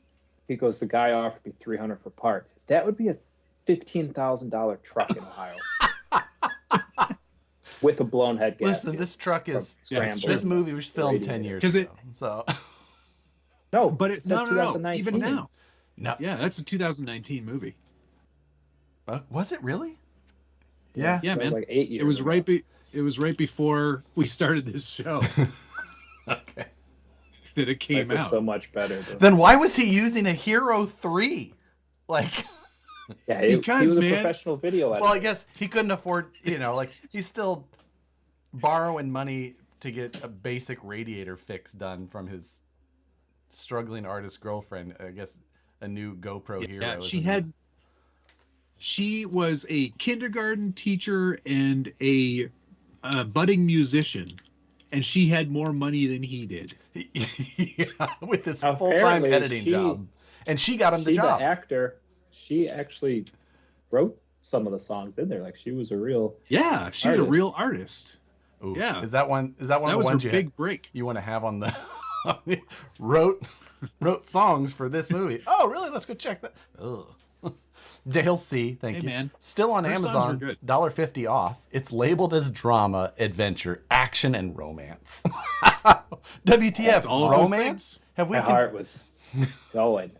he goes, the guy offered me $300 for parts. That would be a $15,000 truck in Ohio. With a blown head gasket. Listen, this truck is this movie was filmed 10 years ago. So no, but it's no, even now. No. Yeah, that's a 2019 movie. Was it really? Yeah, man. Like 8 years. It was right before we started this show. Okay. That it came out. So much better. Then why was he using a Hero 3? Like. Yeah, he was a professional video editor. Well, I guess he couldn't afford, like he's still borrowing money to get a basic radiator fix done from his struggling artist girlfriend. I guess a new GoPro Hero. Yeah, she was a kindergarten teacher and a budding musician, and she had more money than he did. Yeah, with this full-time editing job, and she got him the job. The actor. She actually wrote some of the songs in there. Like she was a real she was a real artist. Ooh. Yeah. Is that one of the ones you big break you want to have on the wrote songs for this movie? Oh, really? Let's go check that. Ugh. Dale C, thank Hey, you. man. Still on First songs were Amazon, good. $1.50 off. It's labeled as drama, adventure, action, and romance. WTF, all of those romance? things. Have we My heart was going.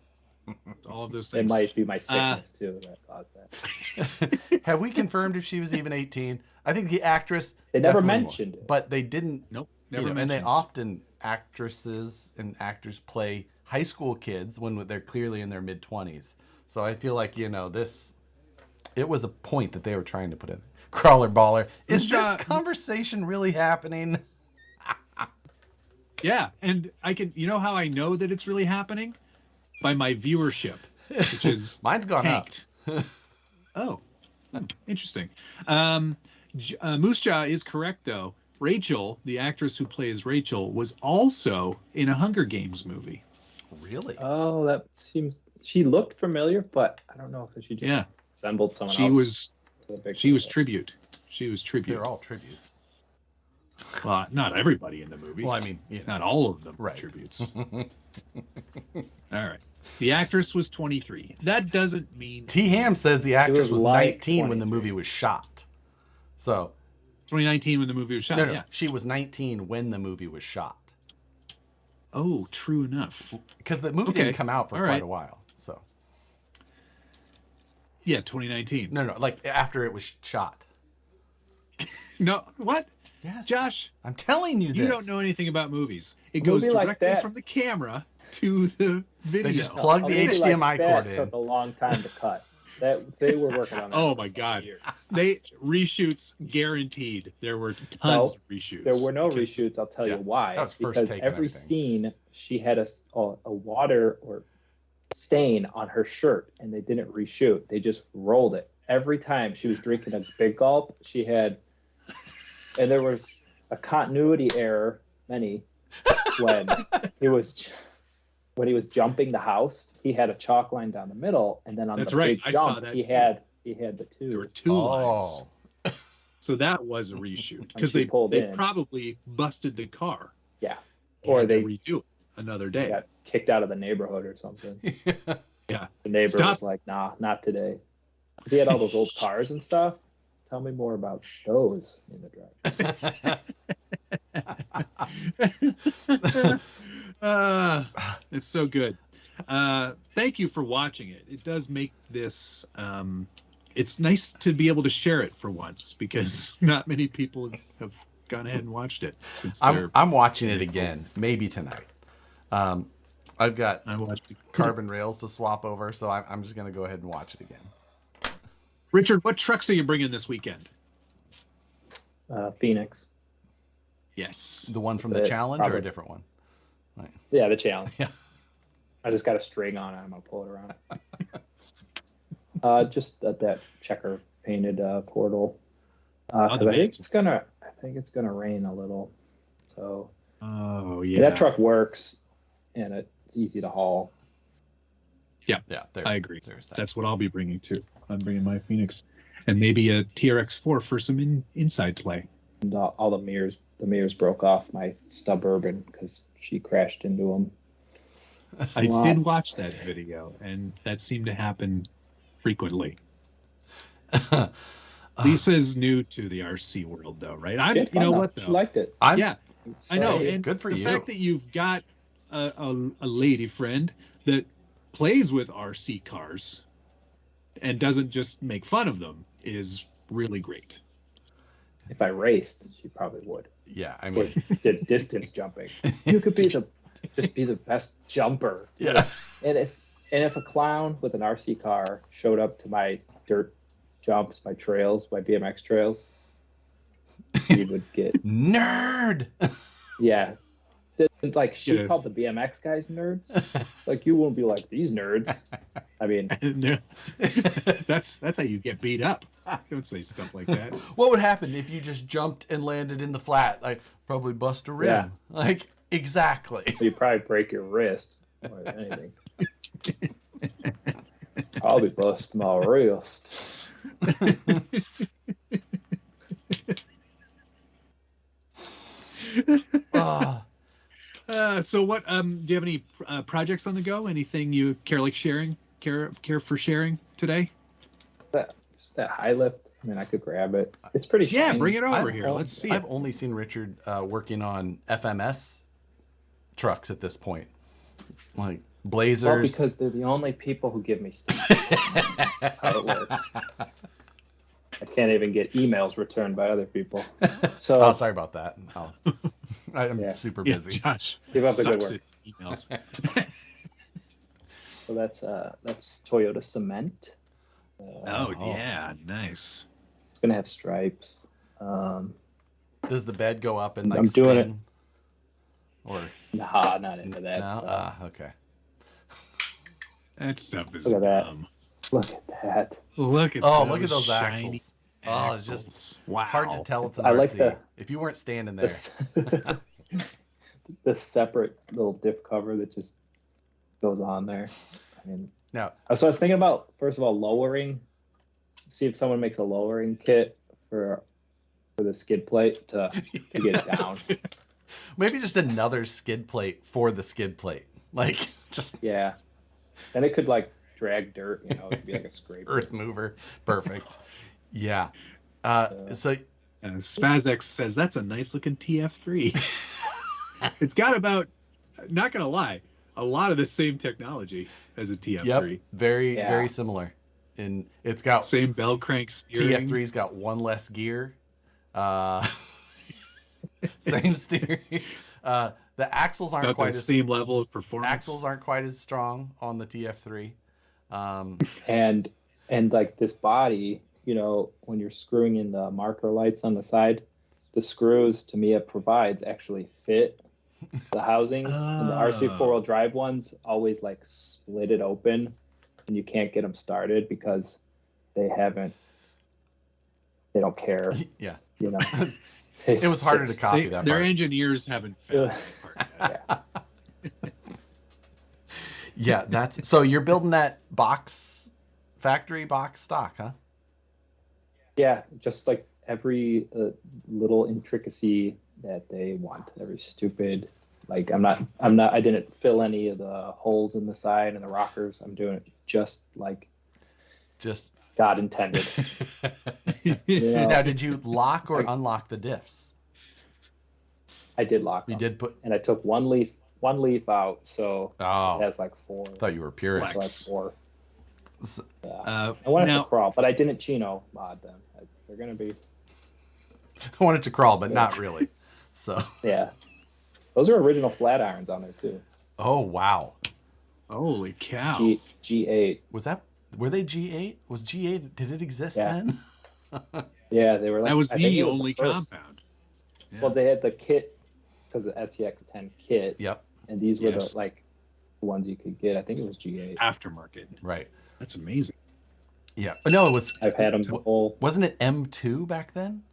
It's all of those It things. might be my sickness too that caused that. have we confirmed if she was even 18? I think the actress. They never definitely mentioned more, it. but they didn't. Nope. You Never know, and they mentions. often actresses and actors play high school kids when they're clearly in their mid 20s. So I feel like it was a point that they were trying to put in. Crawler baller. Is this conversation really happening? Yeah, and I can. You know how I know that it's really happening? By my viewership, which is Mine's gone tanked. Oh, interesting. Moose Jaw is correct though. Rachel, the actress who plays Rachel, was also in a Hunger Games movie. Really? Oh, that seems. She looked familiar, but I don't know if she just resembled someone else. She was tribute. She was tribute. They're all tributes. Well, not everybody in the movie. Well, I mean, not all of them right. tributes. All right. The actress was 23. That doesn't mean T. Ham says the actress was like 19 when the 23. movie was shot. So 2019 when the movie was shot. no, Yeah. she was 19 when the movie was shot. Oh, true enough. Because the movie didn't come out for quite a while. So yeah, 2019. no, like after it was shot. No, what? Yes, Josh, I'm telling you this. you don't know anything about movies. It A goes movie like directly that- from the camera to the video. They just plug A the movie HDMI like cord that in. took a long time to cut. That they were working on that. Oh for my God. years. They reshoots guaranteed. There were tons of reshoots. There were no because- reshoots. I'll tell Yeah, you why. that was first Because take and every everything. scene she had a water or stain on her shirt, and they didn't reshoot. They just rolled it every time she was drinking a big gulp. She had, and there was a continuity error. When he was jumping the house, he had a chalk line down the middle, and then on That's the right. big I saw jump, that he too. had the There were two. two lines. Oh, So that was a reshoot because she pulled they in. probably busted the car. Yeah, and or had to they redo it another day. got kicked out of the neighborhood or something. Yeah. The neighbor Stop. was like, "Nah, not today." He had all those old cars and stuff. Tell me more about those in the drive. It's so good. Thank you for watching it. It does make this. It's nice to be able to share it for once because not many people have gone ahead and watched it since I'm watching it again, maybe tonight. I've got I watched it. carbon rails to swap over, so I'm just going to go ahead and watch it again. Richard, what trucks are you bringing this weekend? Phoenix. Yes. The one from the It- challenge or probably. a different one? Right. Yeah, the challenge. Yeah. I just got a string on it. I'm gonna pull it around. Just that checker painted portal. Oh, 'Cause the I think vans. it's gonna rain a little, so Oh yeah. that truck works, and it's easy to haul. Yeah, I agree. There's that. That's what I'll be bringing too. I'm bringing my Phoenix, and maybe a TRX4 for some inside play. And all the mirrors broke off my Suburban because she crashed into them. I Wow. did watch that video, and that seemed to happen frequently. Lisa's new to the RC world, though, right? She had You know fun, what? though. She Though? liked it. Yeah, I know. Hey, And good for the you. fact that you've got a lady friend that plays with RC cars and doesn't just make fun of them is really great. If I raced, she probably would. Yeah, I Or mean, did distance jumping. You could be the best jumper. yeah. And if a clown with an RC car showed up to my dirt jumps, my trails, my BMX trails, he would get Nerd! Like she Yes. called the BMX guys nerds. Like you won't be like these nerds. I mean, that's how you get beat up. Don't say stuff like that. What would happen if you just jumped and landed in the flat? Like, probably bust a rim. Yeah. Like, exactly. you'd probably break your wrist more than anything. I'll be busting my wrist. Ah. So what? Do you have any projects on the go? Anything you care for sharing today? just that high lift. I mean, I could grab it. It's pretty shiny. Yeah, bring it over I've here. on- Let's see I've it. only seen Richard working on FMS trucks at this point, like Blazers. Well, because they're the only people who give me stuff. That's how it works. I can't even get emails returned by other people. So Oh, sorry about that. I'm Yeah. super Yeah, busy. Josh. Keep up the good sucks work. at emails. So that's Toyota Cement. Oh, yeah, nice. It's gonna have stripes. Does the bed go up and like I'm doing spin? Or Nah, not into that no? stuff. Okay. That stuff is Look at that. dumb. Look at that. Look at Look at those shiny axles. Oh, it's just axles. Wow. hard to tell it's an I RC. like the- If you weren't standing there, The separate little diff cover that just goes on there. I mean, now so I was thinking about, first of all, lowering. See if someone makes a lowering kit for the skid plate to get it down. maybe just another skid plate for the skid plate, like just Yeah. Then it could like drag dirt, it'd be like a scraper. earth mover. Perfect. Yeah. So Spazx says that's a nice looking TF3. It's got about, not gonna lie, a lot of the same technology as a TF3. yep, very Yeah. very similar. And it's got Same bell crank steering. TF3's got one less gear. Same steering. The axles aren't About quite the as same level of performance. axles aren't quite as strong on the TF3. And like this body, when you're screwing in the marker lights on the side, the screws to me it provides actually fit the housings. And the RC Oh. four-wheel drive ones always like split it open, and you can't get them started because they don't care. Yeah, It was harder to copy that Their part. engineers haven't found that part yet. Yeah. Yeah, that's so you're building that factory box stock, huh? Yeah, just like every little intricacy that they want, every stupid. Like I didn't fill any of the holes in the side and the rockers. I'm doing it just like Just God intended. Yeah. now, did you lock or unlock the diffs? I did lock You them. did put. And I took one leaf out, so Oh, it has like four. I thought you were purist. It's like four. Yeah. I wanted to crawl, but I didn't Chino mod them. They're gonna be I wanted to crawl, but not really. So. yeah. Those are original flat irons on there too. Oh wow. Holy cow. G8. Were they G8? Was G8? Did it exist Yeah. then? Yeah, they were like That was I think the it was only first. compound. Yeah. Well, they had the kit because of SCX10 kit, Yep. and these were Yes. the ones you could get. I think it was G8. Aftermarket. Right. That's amazing. Yeah. No, it was. I've had them the whole. Wasn't it M2 back then?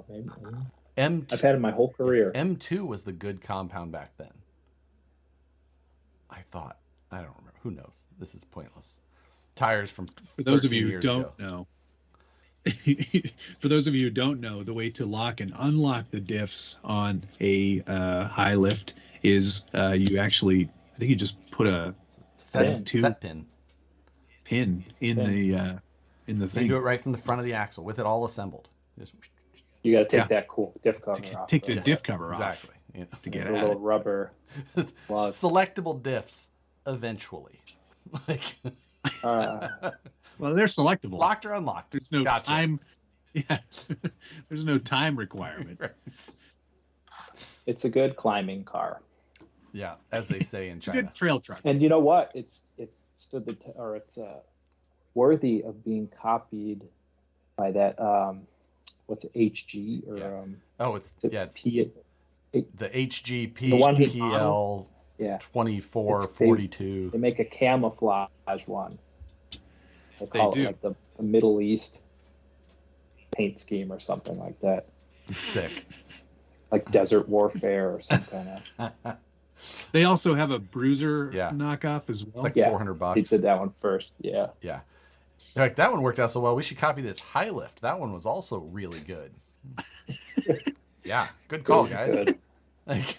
Maybe. M2. I've had them my whole career. M2 was the good compound back then. I thought. I don't remember. Who knows? This is pointless. Tires from For those of 13 you who years don't ago. know, for those of you who don't know, the way to lock and unlock the diffs on a high lift is you actually, I think you just put a Set two- pin. pin in the You can thing. do it right from the front of the axle with it all assembled. Just, You got to take Yeah. that cool diff cover off. Take the though. diff cover exactly. off Yeah. to get There's a at little it. rubber plug. Selectable diffs eventually. Like Well, they're selectable. locked or unlocked. There's no Gotcha. time. Yeah, there's no time requirement. Right. It's a good climbing car. Yeah, as they say in It's a China. good trail truck. And you know what? It's stood it's worthy of being copied by that what's it, HG or Yeah. Oh, it's is it yeah, it's P, the HGP The one he- PL yeah. 2442. They make a camouflage one. They They call do. it like the Middle East paint scheme or something like that. Sick. Like Desert Warfare or some kind of. They also have a Bruiser Yeah. knockoff as It's well. like Yeah, $400. They did that one first. Yeah. Yeah. They're like, that one worked out so well. We should copy this high lift. That one was also really good. Yeah. Good call, guys. Good. Like,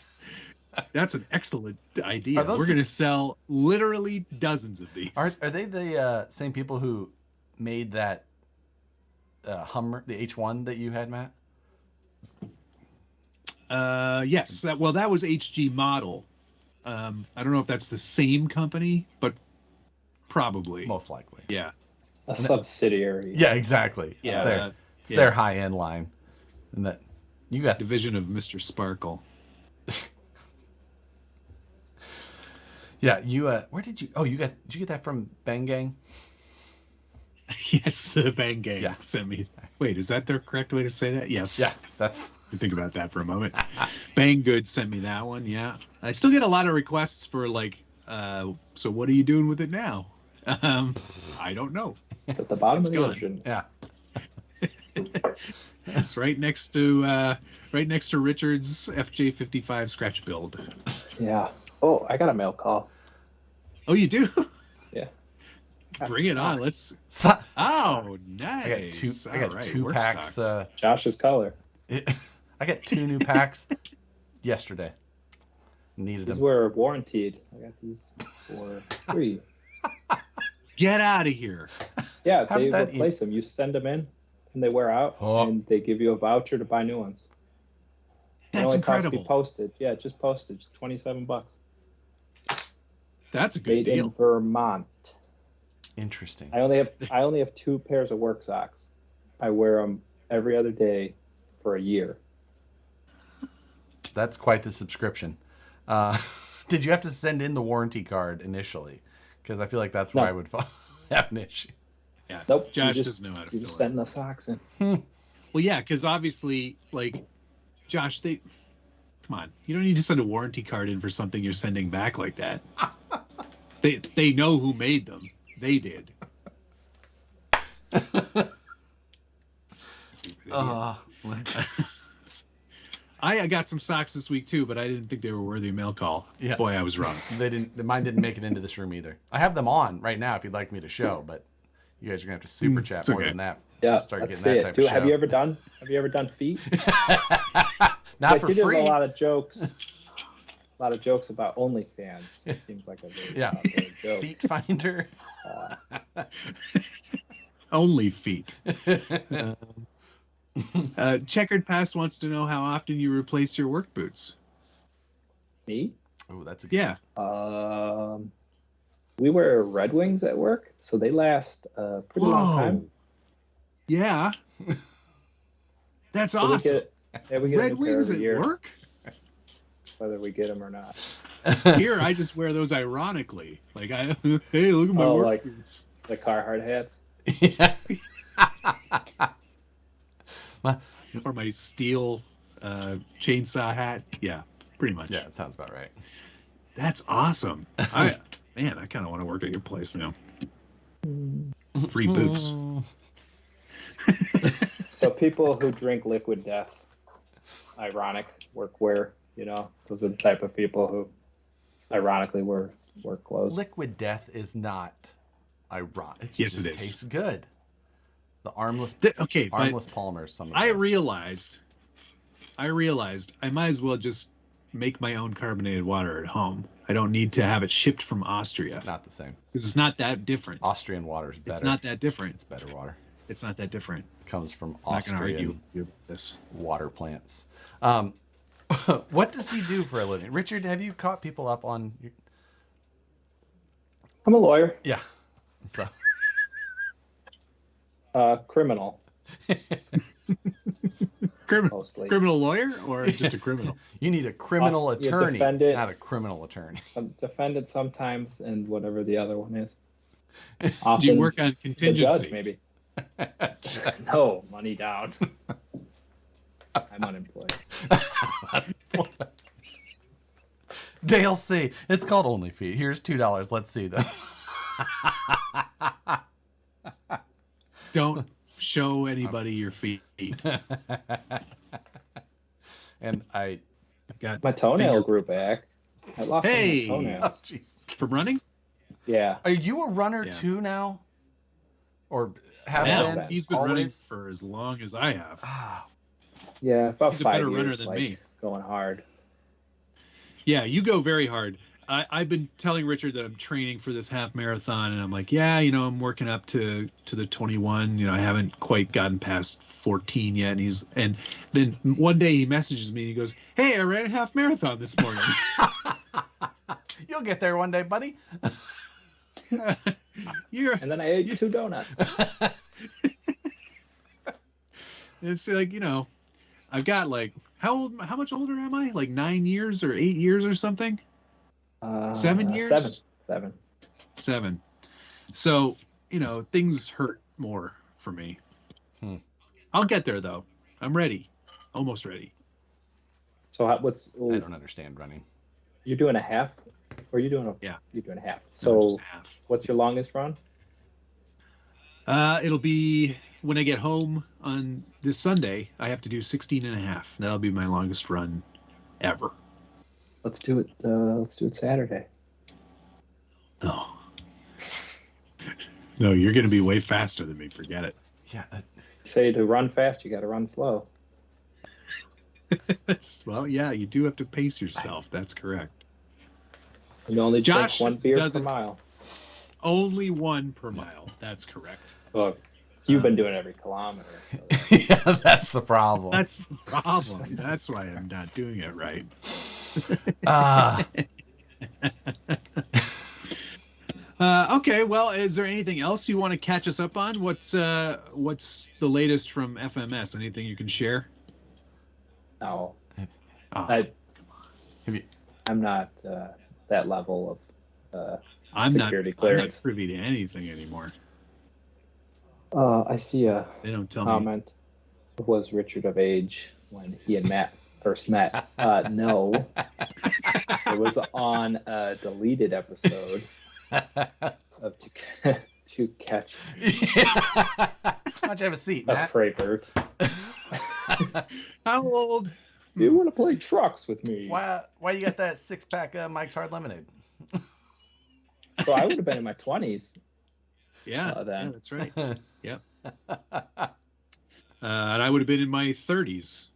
That's an excellent idea. Are those We're going to the- sell literally dozens of these. are they the same people who made that Hummer, the H1 that you had, Matt? Yes. That was HG Model. I don't know if that's the same company, but probably. Most likely. Yeah. A subsidiary. Yeah, exactly. Yeah. It's their high-end line. And that you got division of Mr. Sparkle. Yeah, you where did you did you get that from Bang Gang? Yes, the Bang Gang Yeah. sent me. Wait, is that the correct way to say that? Yes. Yeah, that's Think about that for a moment. Bang Good sent me that one. Yeah, I still get a lot of requests for like, so what are you doing with it now? I don't know. It's at the bottom It's of the gone. ocean. yeah. It's right next to Richard's FJ55 scratch build. Yeah. Oh, I got a mail call. Oh, you do? Yeah. Bring it on. Let's. So, Oh, nice. I got All right, two work packs. socks. Josh's color. I got 2 new packs yesterday. Needed These them. were warranted. I got these for free. Get out of here. Yeah, How they did that replace them. You send them in, and they wear out, Oh. and they give you a voucher to buy new ones. It That's only costs to be incredible. posted. Yeah, just postage. $27. That's a good Made in deal. Vermont. Interesting. I only have 2 pairs of work socks. I wear them every other day for a year. That's quite the subscription. Did you have to send in the warranty card initially? Because I feel like that's where No. I would have an issue. Yeah. Nope. Josh you just, doesn't know how to You fill just it. send the socks in. Well, yeah, because obviously, like, Josh, come on, you don't need to send a warranty card in for something you're sending back like that. They know who made them. They did. Stupid idiot. I got some socks this week too, but I didn't think they were worthy of mail call. Yeah. Boy, I was wrong. Mine didn't make it into this room either. I have them on right now if you'd like me to show, but you guys are gonna have to super chat it's more okay. than that. Yeah, Start let's getting see that it. type of show. Have you ever done feet? Not I for see there's free. a lot of jokes. A lot of jokes about OnlyFans. It seems like a very Yeah. popular joke. Feet Finder. Only feet. Checkered Past wants to know how often you replace your work boots. Me? Oh, that's a good. Yeah. We wear Red Wings at work, so they last a pretty long time. Yeah. That's So awesome. we get a Red new pair Wings every at year, work? whether we get them or not. Here, I just wear those ironically. Like, hey, look at my work like- boots. The Carhartt hats. Yeah. Or my steel chainsaw hat. Yeah, pretty much. Yeah, it sounds about right. That's awesome. I kind of want to work at your place now. Free boots. So people who drink Liquid Death, ironic workwear, those are the type of people who ironically wear work clothes. Liquid Death is not ironic. Yes, just it is. tastes good. The armless Okay, but armless polymers. Some of the I best. realized I might as well just make my own carbonated water at home. I don't need to have it shipped from Austria Not the same. because it's not that different. Austrian water is better. It's not that different. It's better water. It's not that different. It comes from I'm not going to argue Austrian with you about this. water plants. What does he do for a living? Richard, have you caught people up on? I'm a lawyer, Yeah. So criminal mostly. Criminal lawyer or just a criminal? you need a criminal You attorney, defend it. not a criminal attorney. Some defendant sometimes, and whatever the other one is. Do you Often work on the contingency? judge, maybe. No, money down. I'm unemployed. Dale C. It's called Only Feet. Here's $2. Let's see them. Don't show anybody your feet. And I. Got My toenail finger- grew back. I lost some of Hey! my Oh, toenails. jeez. from running. Yeah. Are you a runner Yeah. too now? Or have Yeah. been? He's been running always? for as long as I have. Ah, Yeah, about He's a 5 better runner years, than like, me. going hard. Yeah, you go very hard. I've been telling Richard that I'm training for this half marathon, and I'm like, yeah, I'm working up to the 21. I haven't quite gotten past 14 yet. And then one day he messages me and he goes, "Hey, I ran a half marathon this morning." You'll get there one day, buddy. You're. And then I ate 2 donuts. It's like I've got like how much older am I? Like 9 years or 8 years or something. 7 years. 7. 7. So things hurt more for me. I'll get there though. I'm ready. Almost ready. So I don't understand running. You're doing a half, or you're doing a Yeah. You're doing a half. No, So just half. what's your longest run? It'll be when I get home on this Sunday. I have to do 16 and a half. That'll be my longest run ever. Let's do it. Let's do it Saturday. No. No, you're going to be way faster than me. Forget it. Yeah. Say to run fast, you got to run slow. Well, yeah, you do have to pace yourself. That's correct. You only Josh drink 1 beer per doesn't- mile. Only 1 per mile. That's correct. Look, you've been doing every kilometer. Yeah, that's the problem. That's the problem. That's why I'm not doing it right. Okay, well, is there anything else you want to catch us up on? What's the latest from FMS? Anything you can share? No, Oh, I, Have you, I'm not that level of I'm security not clearance. privy to anything anymore. I see a They don't tell me. comment. Was Richard of age when he and Matt first met? No, it was on a deleted episode of To Catch why don't you have a seat, a Matt? Fraybert. How old? You want to play trucks with me? Why you got that 6-pack Mike's Hard Lemonade? So I would have been in my 20s. Yeah, Then. yeah, that's right. Yep. And I would have been in my 30s,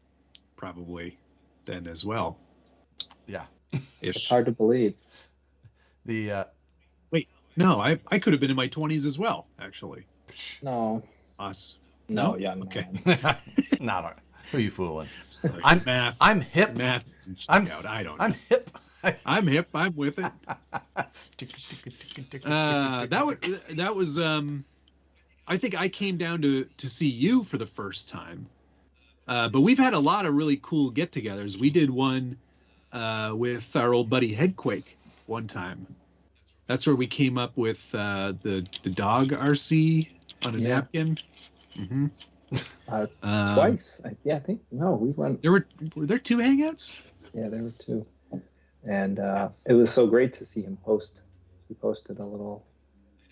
probably, then as well. Yeah. It's Ish. hard to believe. The Wait, no, I could have been in my 20s as well, actually. No, Us. no, No? young Okay. man. not hard. Who are you fooling? Sorry, I'm- math. I'm hip. Math isn't I'm- out. I don't. I'm know. hip. I'm hip. I'm with it. That was. I think I came down to see you for the first time, but we've had a lot of really cool get-togethers. We did one with our old buddy Headquake one time. That's where we came up with the dog RC on a Yeah. napkin. Mm-hmm. Twice. I think. No, we went. Were there 2 hangouts? Yeah, there were 2. And it was so great to see him post. He posted a little.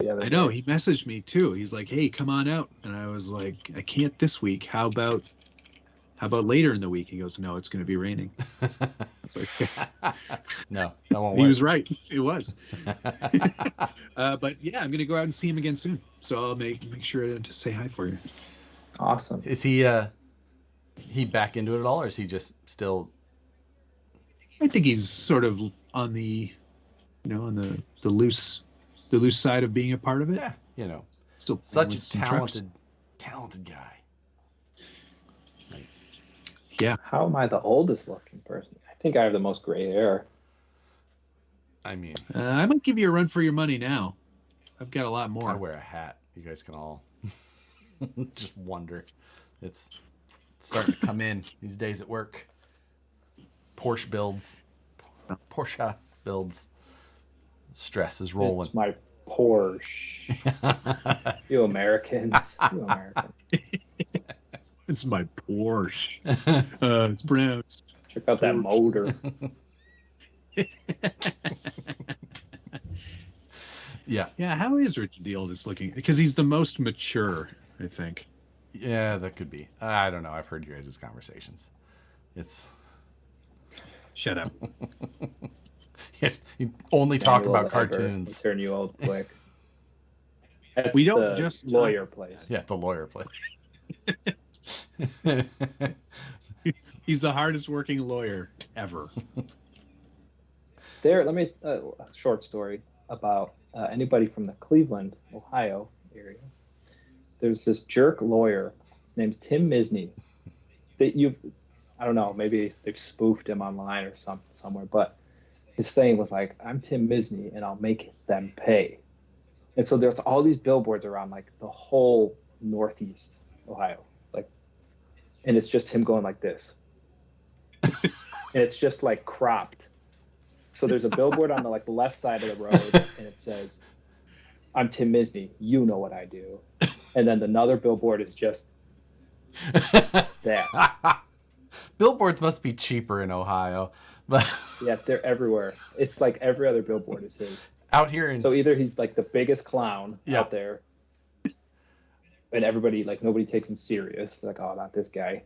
The other I know. day. He messaged me too. He's like, "Hey, come on out," and I was like, "I can't this week. How about later in the week?" He goes, "No, it's going to be raining." I was like, No, that won't he work. was right. It was. But yeah, I'm going to go out and see him again soon. So I'll make sure to say hi for you. Awesome. Is he back into it at all, or is he just still? I think he's sort of on the, on the loose side of being a part of it. Yeah, Still playing such with a some trucks. talented guy. Yeah. How am I the oldest looking person? I think I have the most gray hair. I mean, I might give you a run for your money now. I've got a lot more. I wear a hat. You guys can all just wonder. It's starting to come in these days at work. Porsche builds. Stress is rolling. It's my Porsche. You Americans. It's my Porsche. It's pronounced. Check out that motor. Yeah. Yeah, how is Richard the oldest looking? Because he's the most mature, I think. Yeah, that could be. I don't know. I've heard you guys' conversations. It's Shut up. yes, you only talk Manual about ever. cartoons. Turn you old quick. At We don't the just lawyer place. Yeah, the lawyer play. He's the hardest working lawyer ever. There, let me a short story about anybody from the Cleveland, Ohio area. There's this jerk lawyer. His name's Tim Misney. That I don't know, maybe they've spoofed him online or somewhere, but his thing was like, "I'm Tim Misney, and I'll make them pay." And so there's all these billboards around like the whole Northeast Ohio, like, and it's just him going like this, and it's just like cropped. So there's a billboard on the like left side of the road, and it says, "I'm Tim Misney. You know what I do." And then another billboard is just that. Billboards must be cheaper in Ohio, but Yeah, they're everywhere. It's like every other billboard is his. out here in So either he's like the biggest clown Yeah. out there, and everybody like nobody takes him serious. They're like, "Oh, not this guy."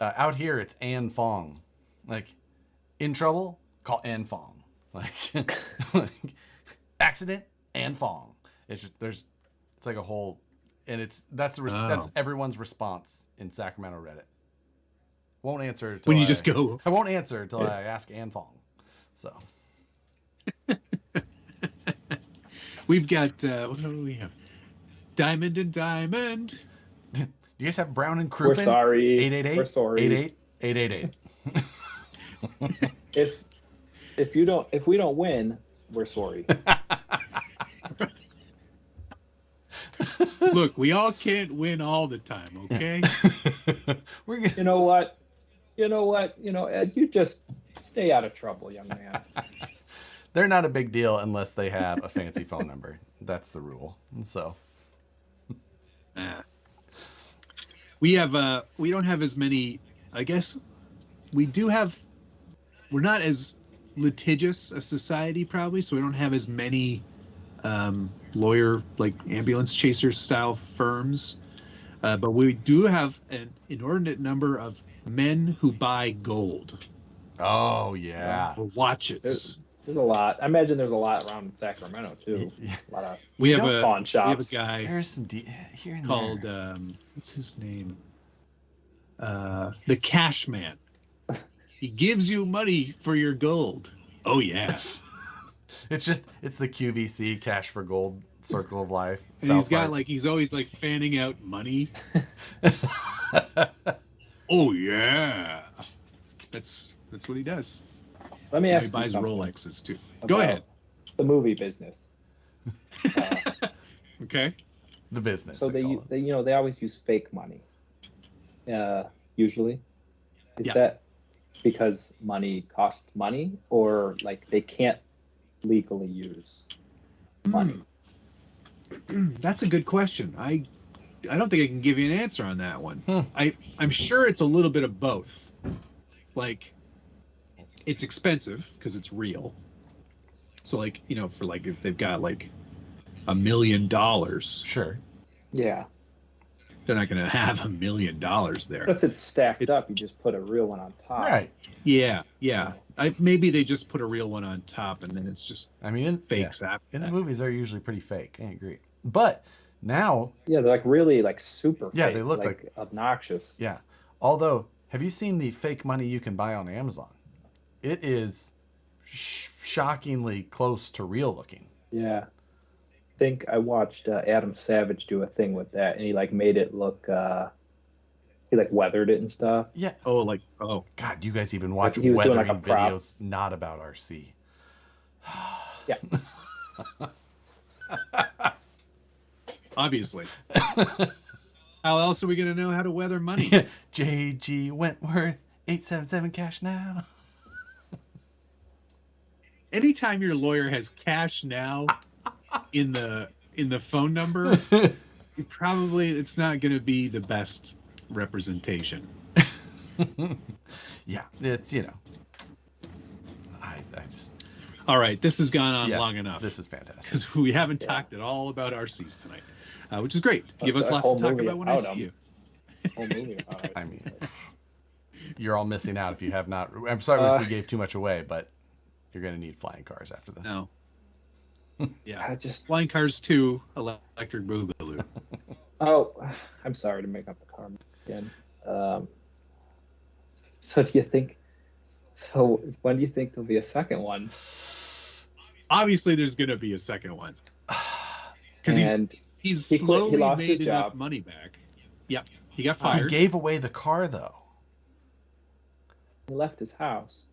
out here it's Ann Fong, like in trouble, call Ann Fong, like, like accident Ann Fong. It's just it's like a whole, and that's everyone's response in Sacramento Reddit. Won't answer until When you just go. I won't answer until I ask Ann Fong. So We've got what do we have? Diamond and Diamond. do you guys have Brown and We're Crouppen? sorry. 888 We're sorry. 888. If we don't win, we're sorry. Look, we all can't win all the time, okay? We're gonna You know what? Ed, you just stay out of trouble, young man. They're not a big deal unless they have a fancy phone number. That's the rule. And so we don't have as many. I guess we're not as litigious a society probably, so we don't have as many lawyer, like ambulance chaser style firms, but we do have an inordinate number of men who buy gold oh yeah. or watches. There's a lot. I imagine there's a lot around in Sacramento too. A lot of We have pawn a shops. guy There's some here and called there. what's his name? The Cash Man. He gives you money for your gold. Oh yeah. It's the QVC Cash for Gold Circle of Life. And he's South got Park. he's always like fanning out money. Oh yeah. That's what he does. Let me Yeah, ask he you buys something Rolexes too. Go about ahead. The movie business. Okay. The business. So they call it. they always use fake money. Usually, is Yeah. that because money costs money, or like they can't legally use money? That's a good question. I don't think I can give you an answer on that one. Hmm. I'm sure it's a little bit of both. Like, it's expensive because it's real. So like, for like if they've got like $1 million, Sure. Yeah, they're not going to have $1 million there. if it's stacked up, you just put a real one on top. Right. Yeah. Maybe they just put a real one on top and then it's just I mean, fakes after in the that. movies, they're usually pretty fake. I agree. But now, Yeah, they're like really like super. Yeah, fake, they look like- obnoxious. yeah. Although, have you seen the fake money you can buy on Amazon? It is shockingly close to real looking. Yeah, I think I watched Adam Savage do a thing with that, and he like made it look. He like weathered it and stuff. Yeah. Oh, God, you guys even watch he was doing, weathering like, a prop. videos not about RC. Yeah, obviously. How else are we going to know how to weather money? JG Wentworth, 877 cash now. Anytime your lawyer has cash now in the phone number, it's not going to be the best representation. Yeah, it's, I just, All right, this has gone on yeah, long enough This is fantastic. because we haven't talked at all about RCs tonight, which is great. Give us That lots to whole talk movie about when I about see them. you. whole movie about it. I mean, you're all missing out if you have not. I'm sorry if we gave too much away, but you're going to need flying cars after this. No. Yeah. I just. Flying Cars 2, Electric Boogaloo. Oh, I'm sorry to make up the car again. So do you think So when do you think there'll be a second one? Obviously, there's going to be a second one because And he's he quit. He slowly lost made his enough job. money back. Yep, he got He fired. gave away the car though. He left his house.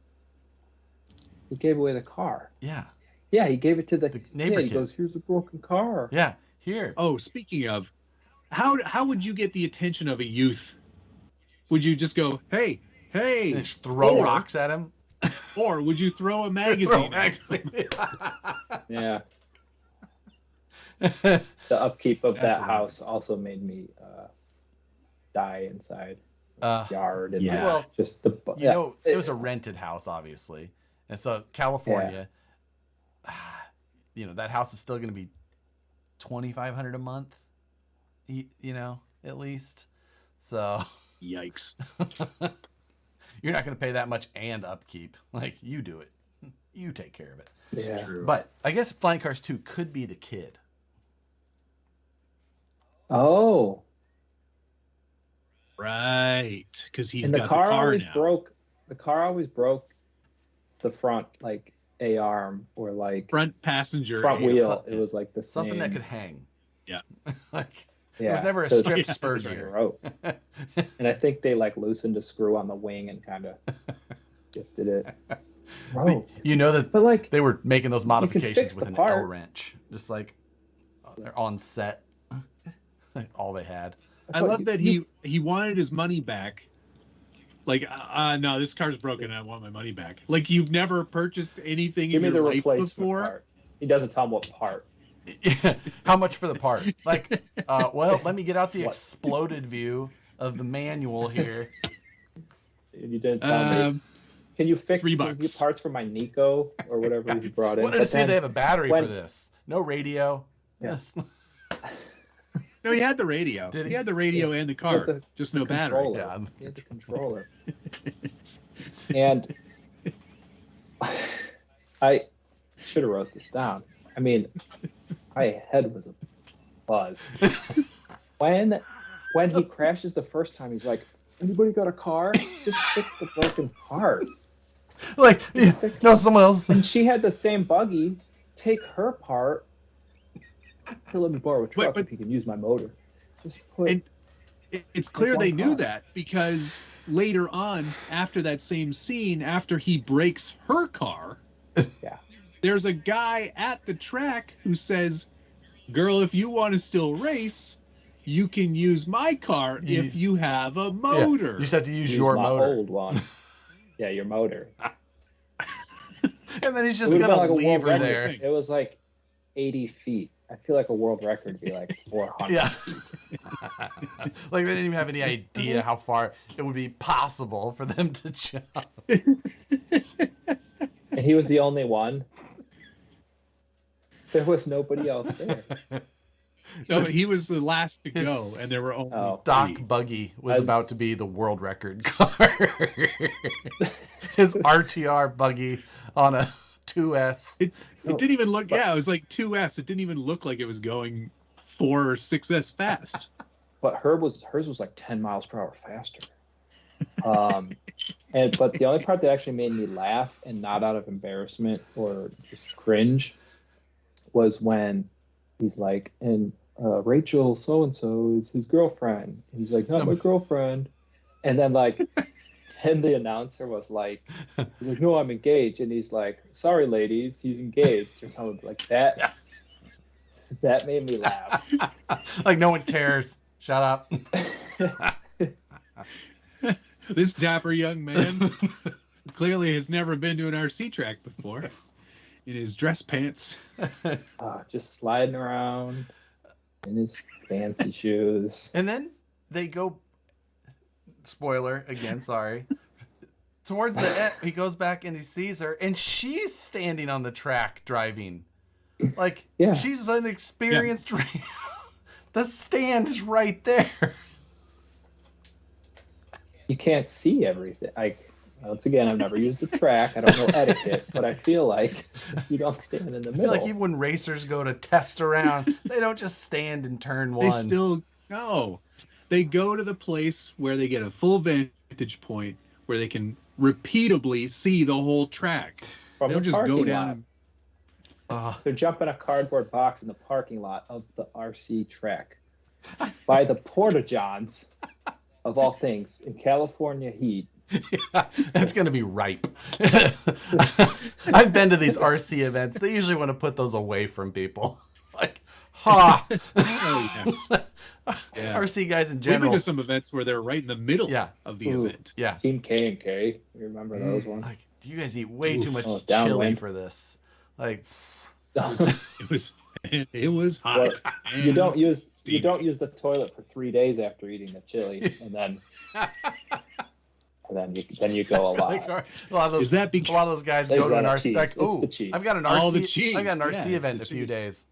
He gave away the car. Yeah. Yeah, he gave it to the neighbor kid. He kid. goes, "Here's a broken car." Yeah. Here. Oh, speaking of, how would you get the attention of a youth? Would you just go, "Hey, hey," And just throw Or- rocks at him. or would you throw a magazine? Throw a at him? magazine. Yeah. The upkeep of That's that a- house also made me die inside. Yard and Yeah. like, Well, just the You know, it was a rented house, obviously, and so California, you know, that house is still going to be $2,500 a month. You know, at least. So Yikes! you're not going to pay that much and upkeep. Like, you do it. You take care of it. It's Yeah. true. But I guess Flying Cars 2 could be the kid. Oh, Right, because he's and the got car the car always now. broke. The car always broke the front like A arm or like Front passenger. front aid. wheel. It was like the same. Something that could hang. Yeah. Like, Yeah. there was never a So- strip Yeah, spur that's right. gear. rope. And I think they like loosened a screw on the wing and kind of shifted it. Bro, You know that but like they were making those fix modifications the with an part. L wrench, just like they're on set. All they had. I thought love that he wanted his money back. Like, no, this car's broken. I want my money back. Like, you've never purchased anything give me in the your life replacement before. part. He doesn't tell him what part. How much for the part? Like, well, let me get out the What? exploded view of the manual here. You didn't tell me. Um, Can you fix $3. can you get parts for my Nico or whatever you brought in? Wanted to But see then they have a battery when- for this. No radio. Yeah. Yes. no, he had the radio. Did he? He had the radio and the car, the- just no battery. controller. Yeah. He had the controller. And I should have wrote this down. I mean, my head was a buzz. When he crashes the first time, he's like, "Anybody got a car? Just fix the broken part." Like, no, someone else. And she had the same buggy. Take her part. He'll let me borrow a truck but- if he can use my motor. Just put. And it's clear one they knew car. that because later on, after that same scene, after he breaks her car, Yeah. there's a guy at the track who says, "Girl, if you want to still race, you can use my car if you have a Yeah, motor." you just have to use use your my motor. old one. Yeah, your motor. And then he's It just would've gonna been like a leave world her record. there. It was like 80 feet. I feel like a world record would be like 400. Yeah. Like, they didn't even have any idea how far it would be possible for them to jump. And he was the only one. There was nobody else there. No, he was the last to His go, and there were only Oh. Doc three. Buggy was As- about to be the world record car. His RTR buggy on a 2S. It didn't even look. Yeah, it was like 2S. It didn't even look like it was going 4 or 6S fast. But hers was like 10 miles per hour faster. But the only part that actually made me laugh and not out of embarrassment or just cringe was when he's like, and Rachel so and so is his girlfriend. And he's like, not my girlfriend. And then then the announcer was like, he's like, no, I'm engaged. And he's like, sorry, ladies, he's engaged or something like that. Yeah. That made me laugh. Like, no one cares. Shut up. This dapper young man clearly has never been to an RC track before. In his dress pants. Just sliding around in his fancy shoes. And then they go, spoiler again, sorry. Towards the end, he goes back and he sees her, and she's standing on the track driving. Like, Yeah. she's an experienced driver. The stand is right there. You can't see everything. Once again, I've never used a track. I don't know etiquette, but I feel like you don't stand in the I middle. feel like even when racers go to test around, they don't just stand in turn one. They still no. They go to the place where they get a full vantage point where they can repeatably see the whole track. From They the don't just go parking down lot. and They're jumping a cardboard box in the parking lot of the RC track by the Porta Johns, of all things, in California heat. Yeah, it's going to be ripe. I've been to these RC events. They usually want to put those away from people. Like, ha! oh yes. Yeah. RC guys in We've been general. to some events where they're right in the middle Yeah. of the Ooh. event. Yeah. Team K&K. You remember those ones? Like, you guys eat way too much Oh, chili downwind. for this. Like, It was hot. Well, you and don't use steamy. the toilet for 3 days after eating the chili, and then you go a lot. like a lot of those, Is that a lot of those guys go to an RC. cheese. Like, It's oh, the cheese. I've got an All the RC. cheese. I've got an Yeah, RC it's event in the a few cheese. days.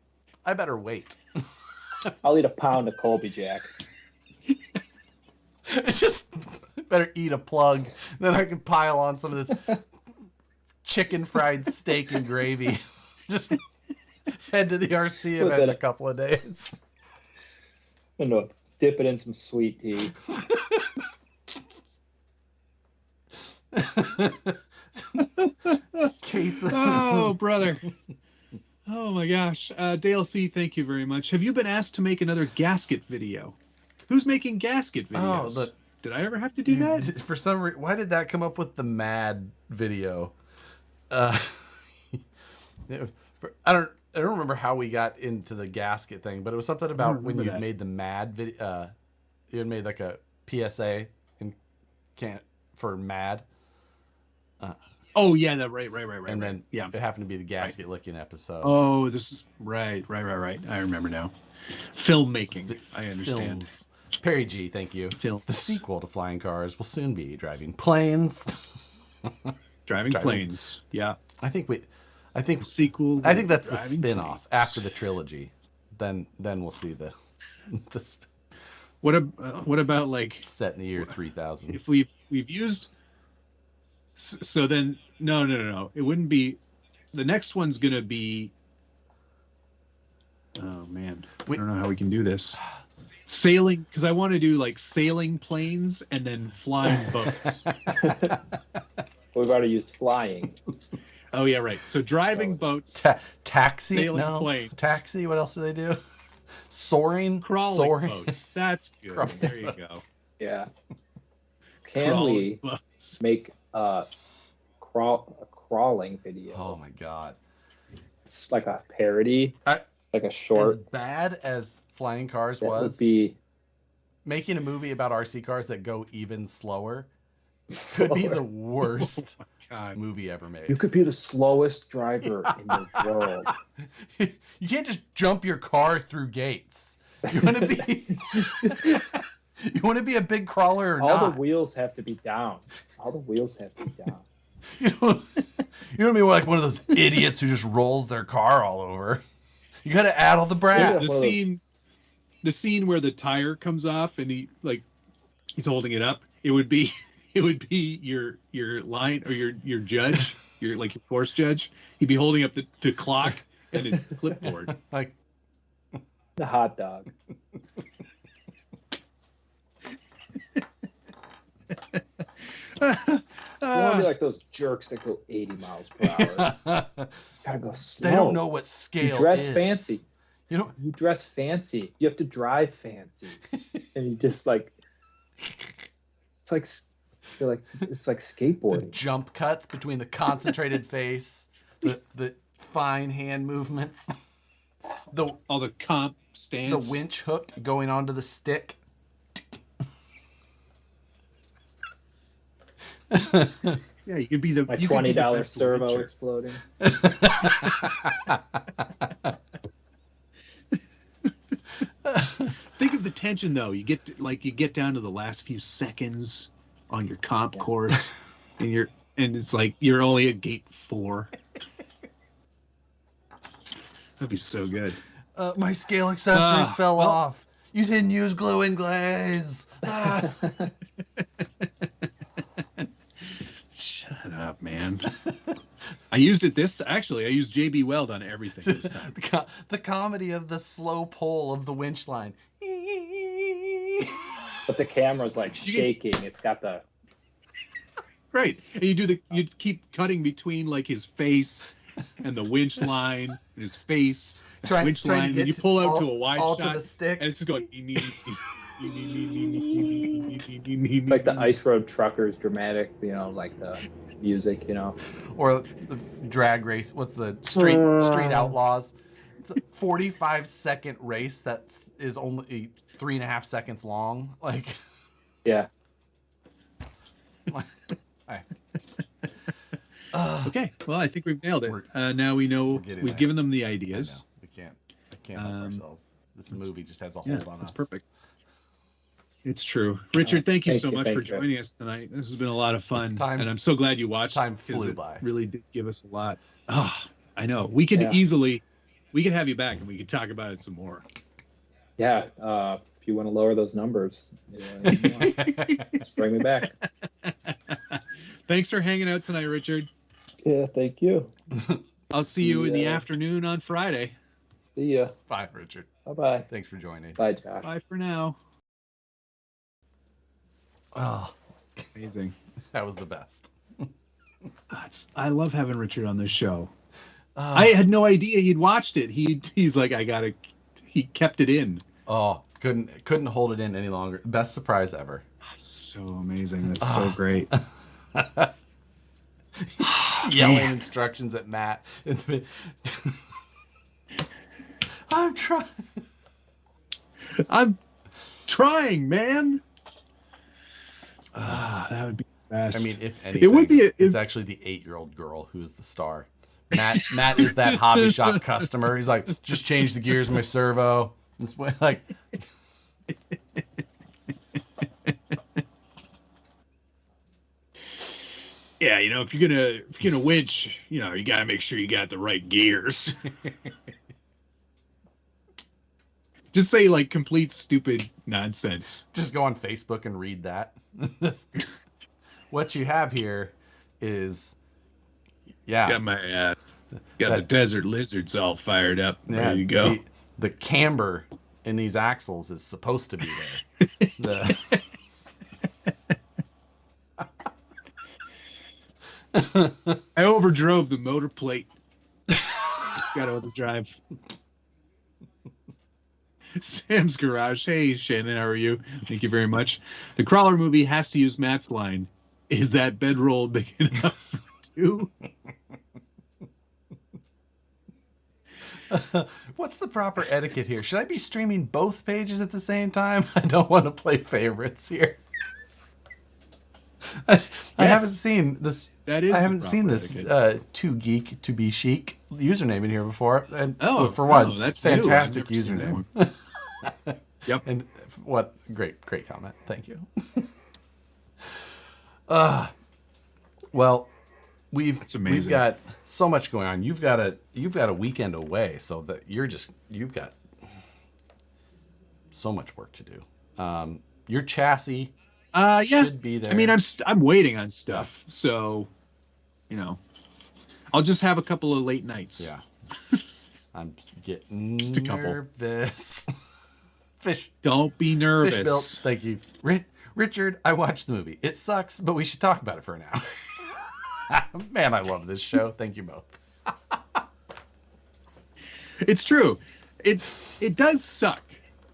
I better wait. I'll eat a pound of Colby Jack. Just better eat a plug. Then I can pile on some of this chicken fried steak and gravy. Just head to the RC event in a couple of days. I know, dip it in some sweet tea. Case of Oh, brother. Oh my gosh. Dale C, thank you very much. Have you been asked to make another gasket video? Who's making gasket videos? look. Did I ever have to do that? For some reason, why did that come up with the Mad video? I don't remember how we got into the gasket thing, but it was something about when you made the Mad video. You had made like a PSA for Mad. Oh yeah, that right. And then yeah. it happened to be the gasket licking episode. Oh, this is right. I remember now. Filmmaking. I understand. Films. Perry G, thank you. Films. The sequel to Flying Cars will soon be driving planes. Driving planes. Yeah. I think Sequel. I think that's the Driving spin-off planes. after the trilogy. Then we'll see the What about like set in the year 3000. if we've used? So then no. It wouldn't be. The next one's gonna be. Oh man, I don't know how we can do this. Sailing, because I want to do like sailing planes and then flying boats. We've already used flying. Oh yeah, right. So driving boats, Taxi? Sailing No. planes. Taxi? What else do they do? Soaring? crawling Soaring? boats. That's good. Crawling There you go. boats. Yeah. Can Crawling we boats. make a crawling video? Oh my god. It's like a parody, like a As short. bad as Flying Cars That would was, be making a movie about RC cars that go even slower could be the worst God. movie ever made. You could be the slowest driver in the world. You can't just jump your car through gates. You want to be you want to be a big crawler or All not. the wheels have to be down. All the wheels have to be down. You don't be like one of those idiots who just rolls their car all over. You got to add all the brass. The scene where the tire comes off and he's holding it up. It would be your line or your judge, your force judge. He'd be holding up the clock and his clipboard. Like The hot dog. You want to be like those jerks that go 80 miles per hour. Gotta go slow. they don't know what scale You dress is. fancy. You know, You dress fancy. You have to drive fancy, and you just like it's like it's like the skateboarding. jump cuts between the concentrated face, the fine hand movements, All the comp the stance. winch hook going onto the stick. Yeah, you could be the My you could be the $20 best servo wincher. exploding. Think of the tension though. You get down to the last few seconds on your comp course, and it's like you're only at gate 4. That'd be so good. My scale accessories fell well- off. You didn't use glue and glaze. Ah. Shut up, man. I used it I used JB Weld on everything this time. The comedy of the slow pull of the winch line. But the camera's like shaking. It's got the Right. And you keep cutting between like his face and the winch line, and his face, winch trying to line, and get then you pull out to a wide all shot, to the stick. and it's just going. It's like the Ice Road Truckers dramatic, like the music, Or the drag race. What's the street outlaws? It's a 45-second race that is only 3.5 seconds long. Like, Yeah. Okay, well, I think we've nailed it. Now we know we've given them the ideas. I can't help ourselves. This movie just has a hold on us. That's perfect. It's true. Richard, thank you so much for joining us tonight. This has been a lot of fun, and I'm so glad you watched. Time flew by. Really did give us a lot. Oh, I know. We could have you back, and we could talk about it some more. Yeah. If you want to lower those numbers, just bring me back. Thanks for hanging out tonight, Richard. Yeah, thank you. I'll see you in the afternoon on Friday. See ya. Bye, Richard. Bye-bye. Thanks for joining. Bye, Josh. Bye for now. Oh, amazing. That was the best. I love having Richard on this show. I had no idea he'd watched it. He's like, he kept it in. Oh, couldn't hold it in any longer. Best surprise ever. So amazing. That's so great. Yelling instructions at Matt. I'm trying, man. That would be the best. I mean, if anything, it's actually the 8-year-old girl who is the star. Matt is that hobby shop customer. He's like, just change the gears of my servo. This way, like. Yeah, if you're gonna winch, you gotta make sure you got the right gears. Just say like complete stupid nonsense. Just go on Facebook and read that. What you have here is, got my the desert lizards all fired up. There you go. The camber in these axles is supposed to be there. I overdrove the motor plate. Got to overdrive. Sam's Garage. Hey, Shannon, how are you? Thank you very much. The Crawler movie has to use Matt's line. Is that bedroll big enough for two? What's the proper etiquette here? Should I be streaming both pages at the same time? I don't want to play favorites here. I haven't seen this. That is. I haven't seen this too geek to be chic username in here before. And for one, that's fantastic username. Yep. And what great comment. Thank you. Well, we've got so much going on. You've got a weekend away, so that you've got so much work to do. Your chassis should be there. I mean, I'm waiting on stuff, so I'll just have a couple of late nights. Yeah. I'm getting just a couple. Nervous. Fish. Don't be nervous. Fish built. Thank you, Richard. I watched the movie. It sucks, but we should talk about it for an hour. Man, I love this show. Thank you both. It's true. It does suck.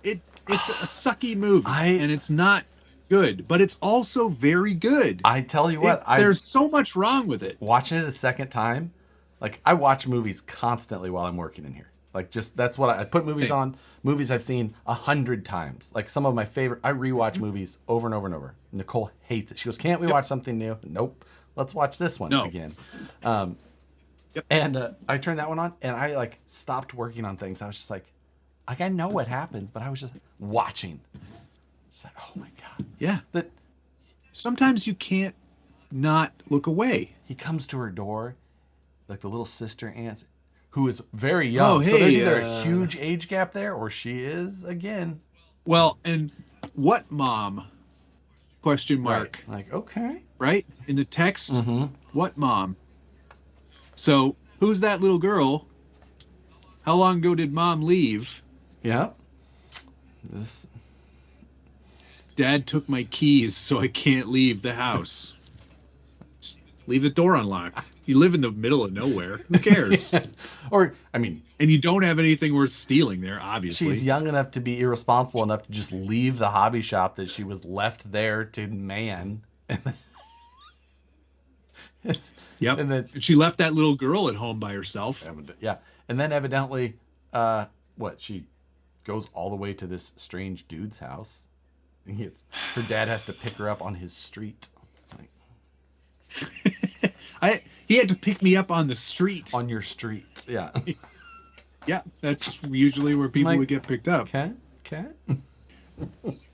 It's a sucky movie, and it's not good, but it's also very good. I tell you what, there's so much wrong with it. Watching it a second time, like I watch movies constantly while I'm working in here. Like that's what I put movies on. Movies I've seen 100 times. Like some of my favorite. I rewatch movies over and over and over. Nicole hates it. She goes, "Can't we watch something new?" Nope. Let's watch this one again. And I turned that one on, and I like stopped working on things. I was just like I know what happens, but I was just watching. Just like, oh my god. Yeah. That sometimes you can't not look away. He comes to her door, like the little sister aunt, who is very young. So there's either a huge age gap there, or she is again. Well, and what mom? Question mark. Right. Like, okay. Right? In the text, what mom? So who's that little girl? How long ago did mom leave? Yeah. Dad took my keys, so I can't leave the house. Leave the door unlocked. You live in the middle of nowhere. Who cares? Or, I mean, And you don't have anything worth stealing there, obviously. she's young enough to be irresponsible enough to just leave the hobby shop that she was left there to man. Yep. And then, she left that little girl at home by herself. yeah. And then evidently, she goes all the way to this strange dude's house. And her dad has to pick her up on his street. Like, He had to pick me up on the street. on your street. Yeah. Yeah, that's usually where people Like, would get picked up. Okay.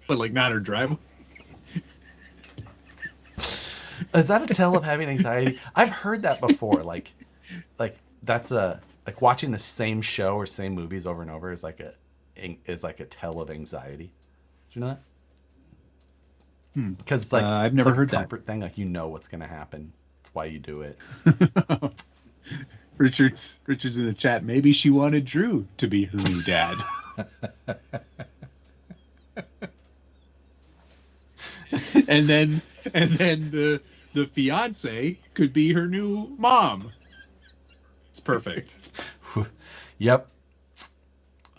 But like not her driveway. Is that a tell of having anxiety? I've heard that before. Like that's like watching the same show or same movies over and over is like a tell of anxiety. Did you know that? Because it's like I've never it's like heard a that. comfort thing. Like what's going to happen. That's why you do it. Richard's in the chat. Maybe she wanted Drew to be her new dad. and then the fiance could be her new mom. It's perfect. Yep.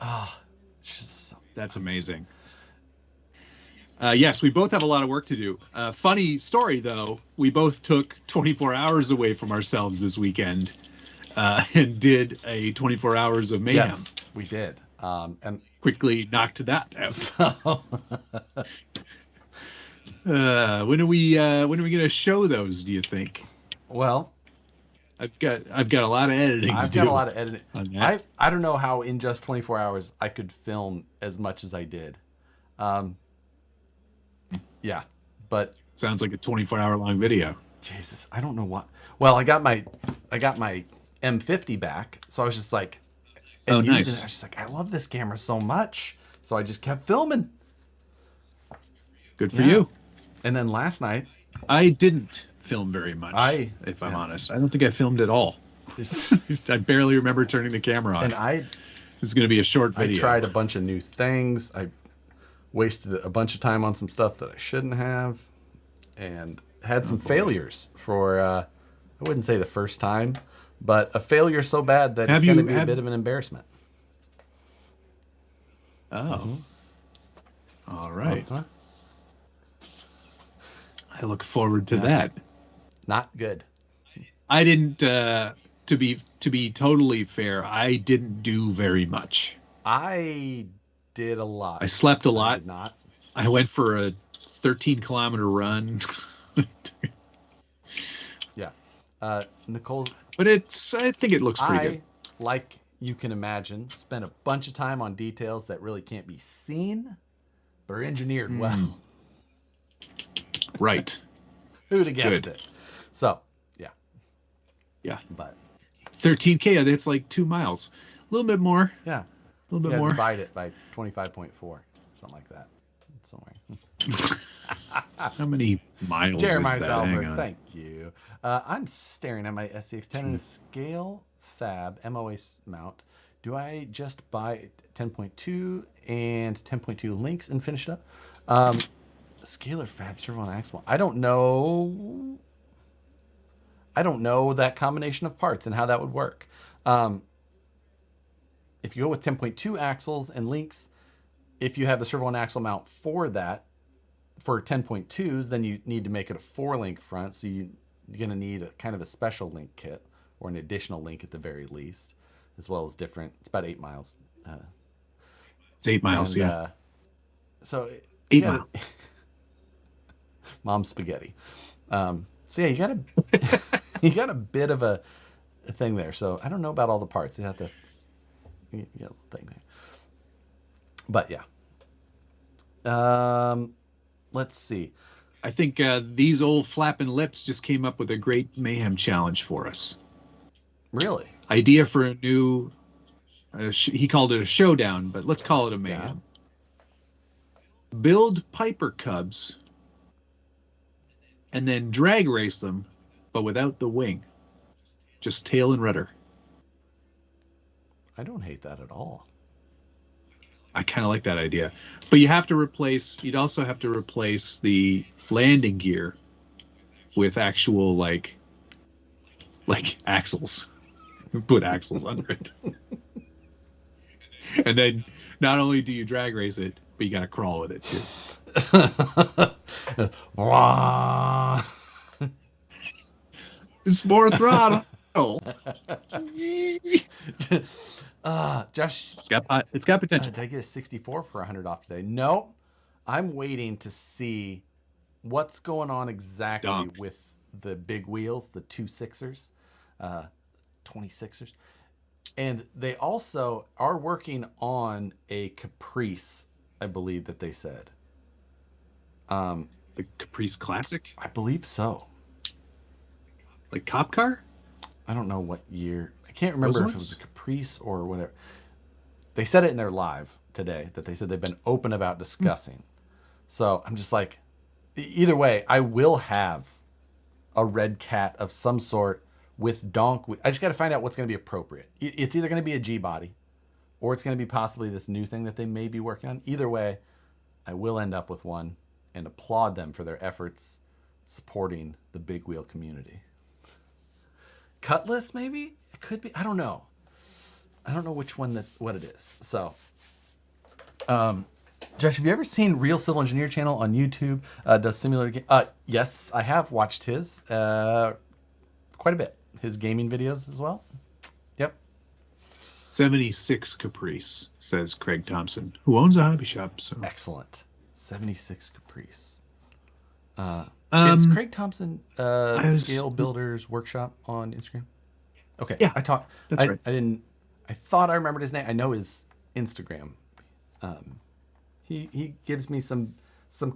Ah, it's just so, That's amazing. Yes, we both have a lot of work to do. Funny story, though. We both took 24 hours away from ourselves this weekend and did a 24 hours of mayhem. yes, we did. And Quickly knocked that out. so When are we going to show those? Do you think? well, I've got a lot of editing. I've to got do a lot of editing. on that. I don't know how in just 24 hours I could film as much as I did. Yeah, but Sounds like a 24-hour long video. Jesus, I don't know what. Well, I got my M50 back, so I was just like, Oh, using nice. it. I was just like, I love this camera so much, so I just kept filming. Good for Yeah. you. And then last night, I didn't film very much. If I'm yeah. honest, I don't think I filmed at all. I barely remember turning the camera on. and I It's going to be a short video. tried a bunch of new things. I wasted a bunch of time on some stuff that I shouldn't have, and had some failures for I wouldn't say the first time, but a failure so bad that it's going to be a bit of an embarrassment. Oh. All right. Uh-huh. I look forward to that. Not good. I didn't. To be totally fair, I didn't do very much. I did a lot. I slept a I lot. did not. I went for a 13-kilometer run. Yeah. Nicole's. But I think it looks pretty good. Like you can imagine, spent a bunch of time on details that really can't be seen, but are engineered well. Right. Who'd have guessed Good. it? So, yeah. Yeah. But 13K, that's like 2 miles. A little bit more. yeah. A little bit Yeah, more. divide it by 25.4, something like that. Somewhere. How many miles Jeremiah is that? Hang Salver, on. thank you. I'm staring at my SCX10 in a scale fab MOA mount. Do I just buy 10.2 and 10.2 links and finish it up? Scalar fab servo on axle. I don't know that combination of parts and how that would work. If you go with 10.2 axles and links, if you have the servo and axle mount for that, for 10.2s, then you need to make it a 4-link front. So you're going to need a kind of a special link kit or an additional link at the very least, as well as different. It's about 8 miles. It's 8 miles, And, yeah. So 8 gotta- miles. Mom's spaghetti. So yeah, you got a bit of a thing there. So I don't know about all the parts. You have to you got a thing there. But yeah. Let's see. I think these old flapping lips just came up with a great mayhem challenge for us. Really? Idea for a new, he called it a showdown, but let's call it a mayhem. Build Piper Cubs and then drag race them, but without the wing. Just tail and rudder. I don't hate that at all. I kind of like that idea. But you'd also have to replace the landing gear with actual, like, like axles. Put axles under it. And then not only do you drag race it, but you got to crawl with it too. Wah. It's more throttle. Josh, It's got potential. did I get a 64 for 100 off today? No. I'm waiting to see what's going on exactly Dunk. with the big wheels, the 26ers, 26ers. And they also are working on a Caprice, I believe that they said. The Caprice Classic, I believe so. like cop car. I don't know what year. I can't remember if it ones? was a Caprice or whatever. They said it in their live today that they said they've been open about discussing. So I'm just like, either way, I will have a red cat of some sort with donk. I just got to find out what's going to be appropriate. It's either going to be a G body or it's going to be possibly this new thing that they may be working on. Either way, I will end up with one and applaud them for their efforts supporting the big wheel community. Cutlass, maybe? It could be. I don't know. I don't know which one what it is. So, Josh, have you ever seen Real Civil Engineer channel on YouTube? Does simulator game? Yes, I have watched his quite a bit. His gaming videos as well. Yep. 76 Caprice, says Craig Thompson, who owns a hobby shop. So Excellent. 76 Caprice. Is Craig Thompson Scale Builders Workshop on Instagram? Okay. Yeah, That's right. I thought I remembered his name. I know his Instagram. He gives me some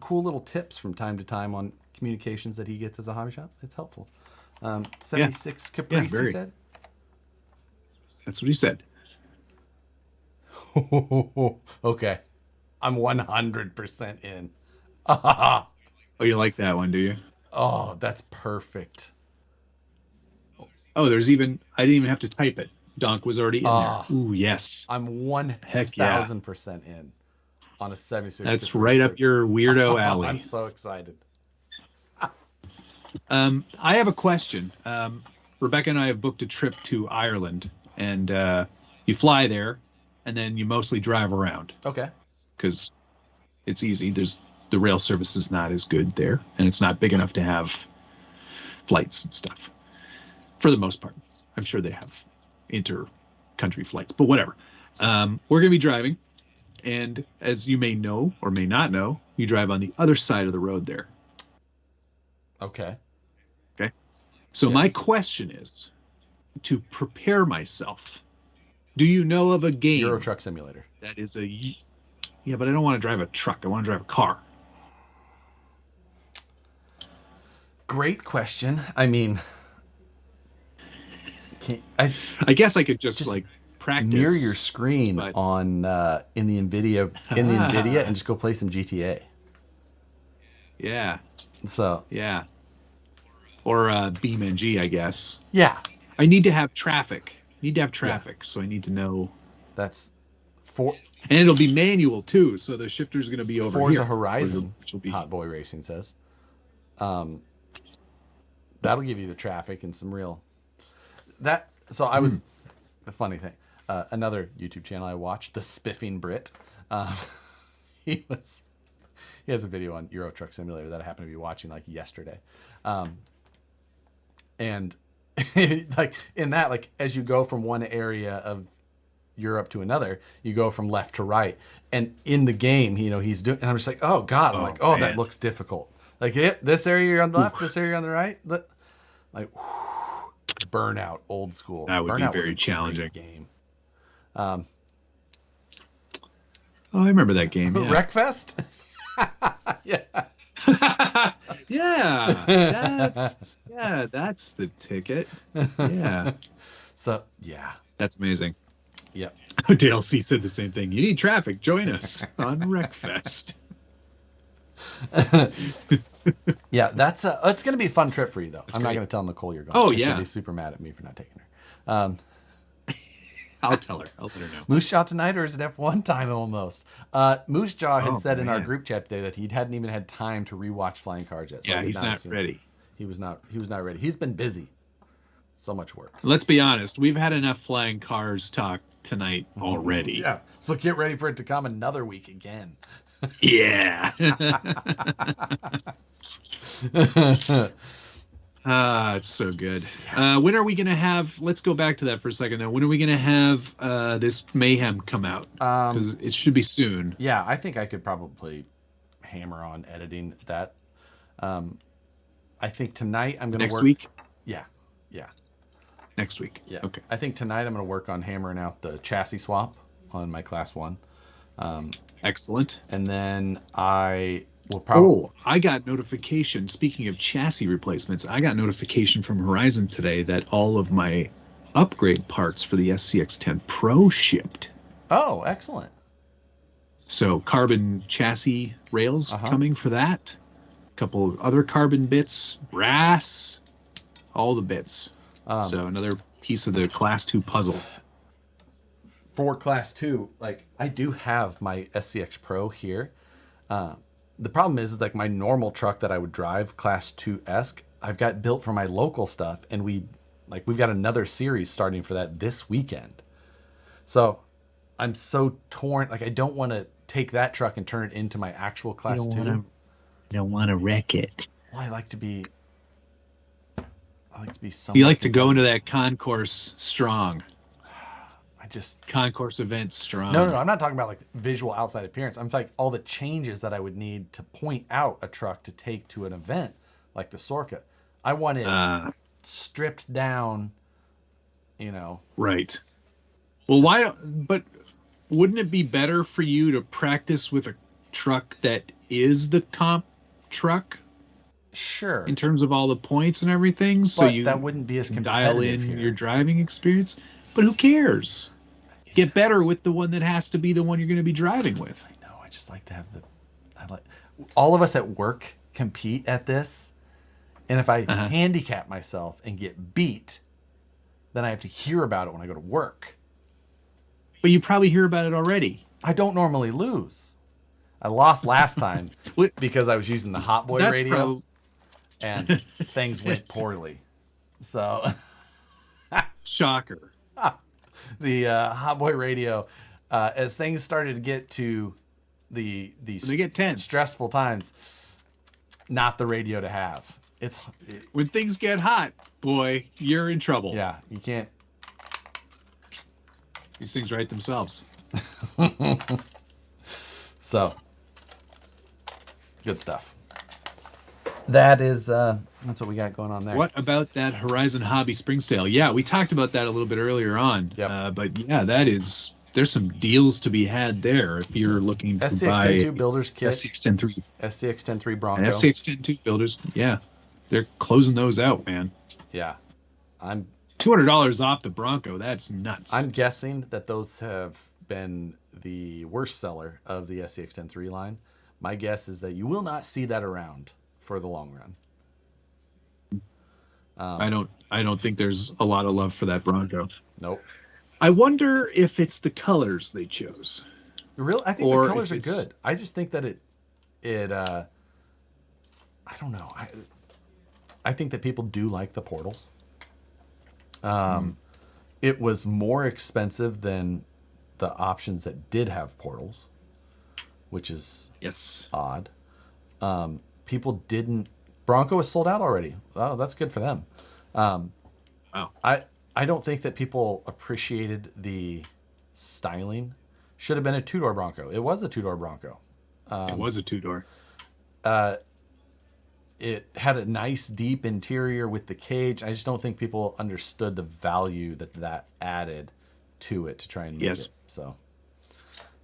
cool little tips from time to time on communications that he gets as a hobby shop. It's helpful. 76 Caprice, he said? That's what he said. Okay. I'm 100% in. Oh, you like that one, do you? Oh, that's perfect. Oh, I didn't even have to type it. Donk was already in there. Ooh, yes. I'm Heck yeah. 1000% in on a 76. That's Caprice right up Workshop. your weirdo alley. I'm so excited. I have a question. Rebecca and I have booked a trip to Ireland, and you fly there, and then you mostly drive around Okay. because it's easy. The rail service is not as good there, and it's not big enough to have flights and stuff. For the most part, I'm sure they have inter-country flights, but whatever. We're going to be driving, and as you may know or may not know, you drive on the other side of the road there. Okay. Okay. So my question is, to prepare myself, do you know of a game Euro Truck Simulator. that is yeah, but I don't want to drive a truck. I want to drive a car. Great question. I mean, I guess I could just like practice. mirror your screen but- on in the NVIDIA and just go play some GTA. Yeah, So yeah. Or BeamNG, I guess. yeah, I need to have traffic. So I need to know. that's And it'll be manual too, so the shifter's going to be over Forza here. Horizon. Which will be Hot Boy Racing says. That'll give you the traffic and some real. So I was the funny thing. Another YouTube channel I watched, the Spiffing Brit. He has a video on Euro Truck Simulator that I happened to be watching like yesterday, and like in that, like as you go from one area of Europe to another, you go from left to right, and in the game, he's doing, and I'm just like, oh god, I'm like, oh, man. that looks difficult. Like this area you're on the left, this area on the right, like Burnout, old school. That would be Burnout was very a challenging. great game. Oh, I remember that game. Yeah. Wreckfest. Yeah. That's the ticket. Yeah, So yeah. that's amazing. Yep. Dale C said the same thing. You need traffic. Join us on Wreckfest. Yeah, that's it's gonna be a fun trip for you though. I'm not great. gonna tell Nicole you're going. Oh, She'll yeah. be super mad at me for not taking her. I'll tell her. I'll let her know. Moose Jaw tonight, or is it F1 time almost? Moose Jaw had Oh, said in our man. group chat today that he hadn't even had time to rewatch Flying Cars yet. So I Yeah, did he's not assume ready. He was not ready. He's been busy. So much work. Let's be honest. We've had enough flying cars talk tonight already. Yeah. So get ready for it to come another week again. Yeah. It's so good. When are we going to have, let's go back to that for a second though. When are we going to have this Mayhem come out? Because it should be soon. Yeah, I think I could probably hammer on editing that. I think tonight I'm going to work. Next week? Yeah. Next week. Yeah. Okay. I think tonight I'm going to work on hammering out the chassis swap on my Class 1. Excellent. And then I will probably... Oh, I got notification. Speaking of chassis replacements, I got notification from Horizon today that all of my upgrade parts for the SCX-10 Pro shipped. Oh, excellent. So carbon chassis rails coming for that. A couple of other carbon bits, brass, all the bits. So another piece of the Class 2 puzzle. For Class 2, like, I do have my SCX Pro here. The problem is like my normal truck that I would drive, Class 2-esque, I've got built for my local stuff, and we've got another series starting for that this weekend. So I'm so torn. Like, I don't want to take that truck and turn it into my actual Class 2. You don't want to wreck it. Well, I like to be somewhat... You like to go into that concourse strong. Just concourse event strong. No. I'm not talking about like visual outside appearance. I'm like all the changes that I would need to point out a truck to take to an event like the Sorka. I want it stripped down, Right. Well, but wouldn't it be better for you to practice with a truck that is the comp truck? Sure. In terms of all the points and everything, so that wouldn't be as competitive dial in here. Your driving experience. But who cares? Get better with the one that has to be the one you're going to be driving with. I know. I just like to have all of us at work compete at this. And if I handicap myself and get beat, then I have to hear about it when I go to work. But you probably hear about it already. I don't normally lose. I lost last time because I was using the Hot Boy radio and things went poorly. So shocker. The Hot Boy radio, as things started to get to they get tense, stressful times, not the radio to have. When things get hot, boy, you're in trouble. Yeah, you can't. These things write themselves. So, good stuff. That is that's what we got going on there. What about that Horizon Hobby Spring Sale? Yeah, we talked about that a little bit earlier on. Yep. But yeah, there's some deals to be had there if you're looking to buy SCX-10 builders kit, SCX-10 SCX-10 Bronco, and SCX-10 builders. Yeah, they're closing those out, man. Yeah, I'm $200 off the Bronco. That's nuts. I'm guessing that those have been the worst seller of the SCX-10 line. My guess is that you will not see that around for the long run. I don't think there's a lot of love for that Bronco. Nope. I wonder if it's the colors they chose. Really, I think the colors are good. I just think that it I don't know. I think that people do like the portals. It was more expensive than the options that did have portals, which is odd. People didn't. Bronco is sold out already. Oh, that's good for them. Wow. I don't think that people appreciated the styling. Should have been a two-door Bronco. It was a two-door Bronco. It was a two-door. It had a nice deep interior with the cage. I just don't think people understood the value that added to it to try and make it. So,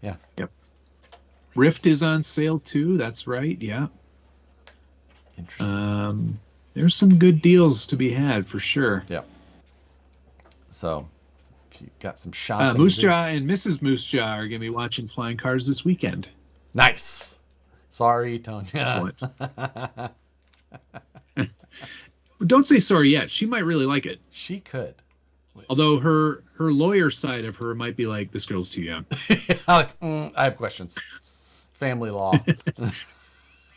yeah. Yep. Rift is on sale too. That's right. Yeah. Interesting. There's some good deals to be had for sure. Yep. So, if you got some shopping, Moose Jaw and Mrs. Moose Jaw are going to be watching Flying Cars this weekend. Nice. Sorry, Tonya. Excellent. Don't say sorry yet. She might really like it. She could. Although her lawyer side of her might be like, this girl's too young. I have questions. Family law.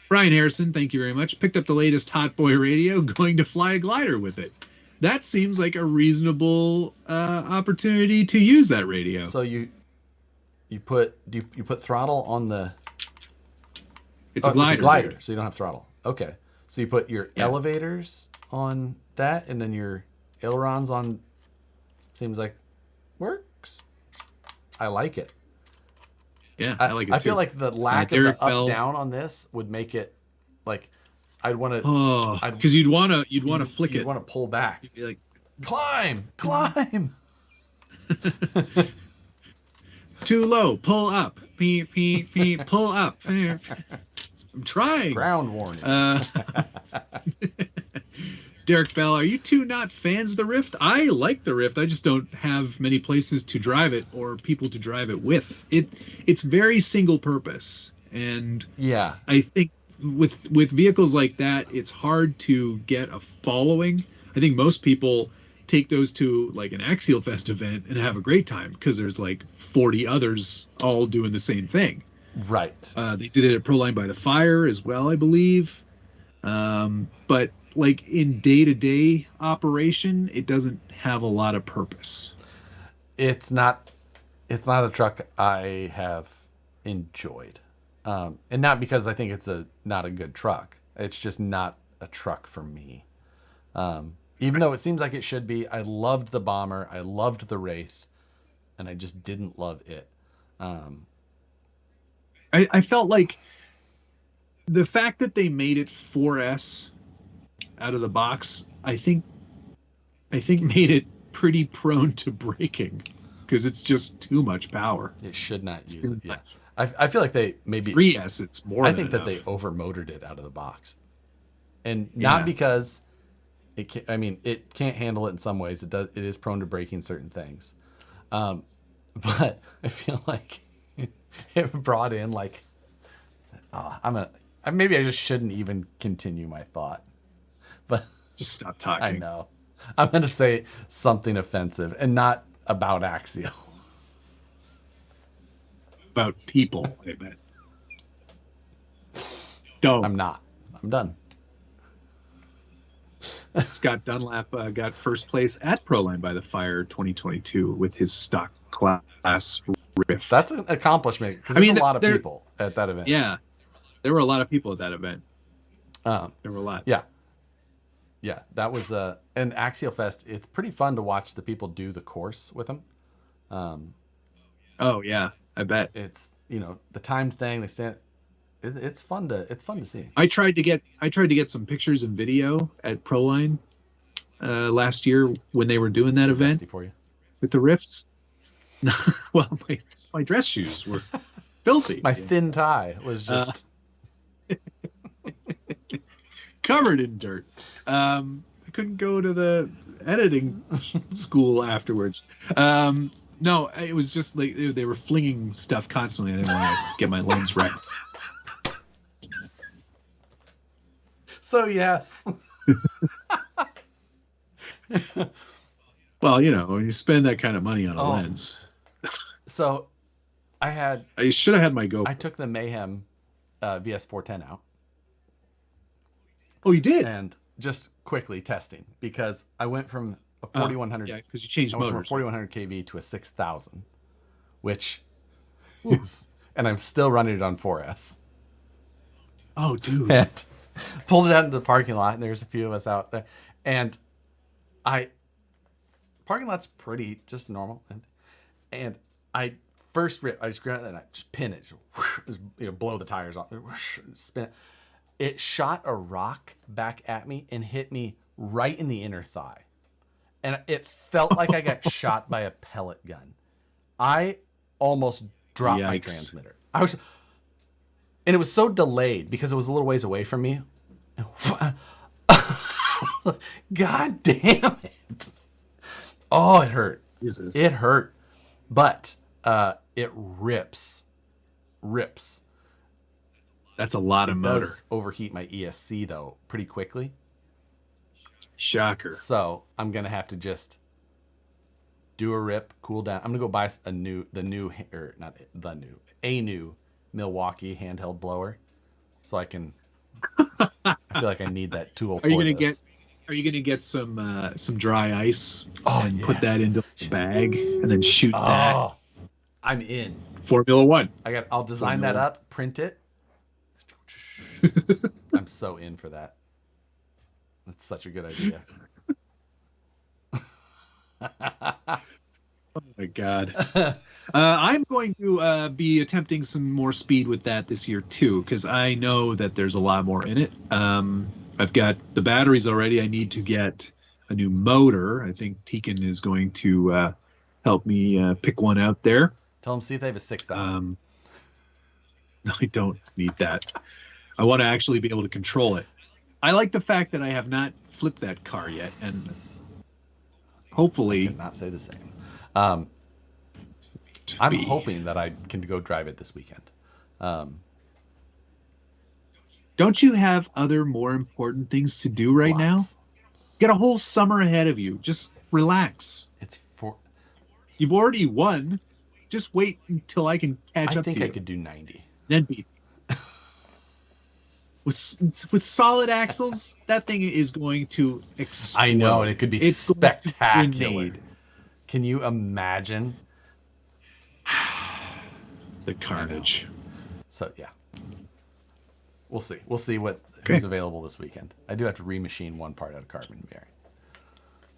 Brian Harrison, thank you very much. Picked up the latest Hot Boy radio, going to fly a glider with it. that seems like a reasonable opportunity to use that radio. So you put you put throttle on the It's a glider. It's a glider, so you don't have throttle. Okay. So you put your Yeah. elevators on that, and then your ailerons on. Seems like works. I like it. Yeah, I like it I too. feel like the lack of Derek the up Bell. down on this would make it like I'd want to. Oh, because you'd want to flick You'd it. want to pull back. You'd be like, Climb. too low, pull up. Beep, beep, beep, pull up. I'm trying. Ground warning. Derek Bell, are you two not fans of the Rift? I like the Rift. I just don't have many places to drive it or people to drive it with. It's very single purpose, and yeah. I think with vehicles like that, it's hard to get a following. I think most people take those to like an Axial Fest event and have a great time because there's like 40 others all doing the same thing. Right. They did it at Proline by the Fire as well, I believe. But like in day-to-day operation, it doesn't have a lot of purpose. It's not a truck I have enjoyed. And not because I think it's not a good truck. It's just not a truck for me. Even though it seems like it should be. I loved the Bomber. I loved the Wraith. And I just didn't love it. I felt like the fact that they made it 4S out of the box, I think made it pretty prone to breaking because it's just too much power. It should not use too it. Yeah. much. I feel like they maybe 3S, it's more I than think that enough. they overmotored it out of the box. And not because it can't handle it in some ways. It is prone to breaking certain things. But I feel like it brought in like maybe I just shouldn't even continue my thought. But Just stop talking. I know. I'm going to say something offensive and not about Axial. About people, I bet. Don't. I'm not. I'm done. Scott Dunlap got first place at Proline by the Fire 2022 with his stock class Rift. That's an accomplishment because there's a lot of people at that event. Yeah, there were a lot of people at that event. There were a lot. Yeah, that was an Axial Fest. It's pretty fun to watch the people do the course with them. Oh yeah, I bet. It's the timed thing. They stand. It's fun to see. I tried to get some pictures and video at Proline last year when they were doing that event Nasty for you. with the Rifts. Well, my dress shoes were filthy. My thin tie was just covered in dirt. I couldn't go to the editing school afterwards. No, it was just like they were flinging stuff constantly. I didn't want to get my lens right. so yes. Well, when you spend that kind of money on a lens. So I should have had my GoPro. I took the Mayhem VS410 out. Oh, you did? And just quickly testing because I went from a 4100. Yeah, because you changed I went motors. from a 4100 kV to a 6000, which is, and I'm still running it on 4S. Oh, dude. And pulled it out into the parking lot, and there's a few of us out there, and parking lot's pretty just normal, and I just grabbed it and I just pin it, just, blow the tires off, spin it. It shot a rock back at me and hit me right in the inner thigh. And it felt like I got shot by a pellet gun. I almost dropped my transmitter. And it was so delayed because it was a little ways away from me. God damn it. Oh, it hurt. Jesus. It hurt. But it rips. That's a lot of motor. It does overheat my ESC though pretty quickly. Shocker. So I'm gonna have to just do a rip, cool down. I'm gonna go buy a new Milwaukee handheld blower, so I can. I feel like I need that tool. Are you gonna get Are you going to get some dry ice and put that yes. into a bag and then shoot that? Oh, I'm in. Formula One. I'll design that up, print it. I'm so in for that. That's such a good idea. Oh my God. I'm going to be attempting some more speed with that this year too, because I know that there's a lot more in it. I've got the batteries already. I need to get a new motor. I think Tekin is going to help me pick one out there. Tell them see if they have a 6,000. No, I don't need that. I want to actually be able to control it. I like the fact that I have not flipped that car yet, and hopefully I cannot say the same. I'm hoping that I can go drive it this weekend. Don't you have other more important things to do right now? Lots. You got a whole summer ahead of you. Just relax. It's for. You've already won. Just wait until I can catch I up to think you. I could do 90. Then beat me. With solid axles, that thing is going to explode. I know, and it could be It's going to spectacular. grenade. Can you imagine? The carnage. So yeah, we'll see. We'll see who's available this weekend. I do have to remachine one part out of carbon bearing.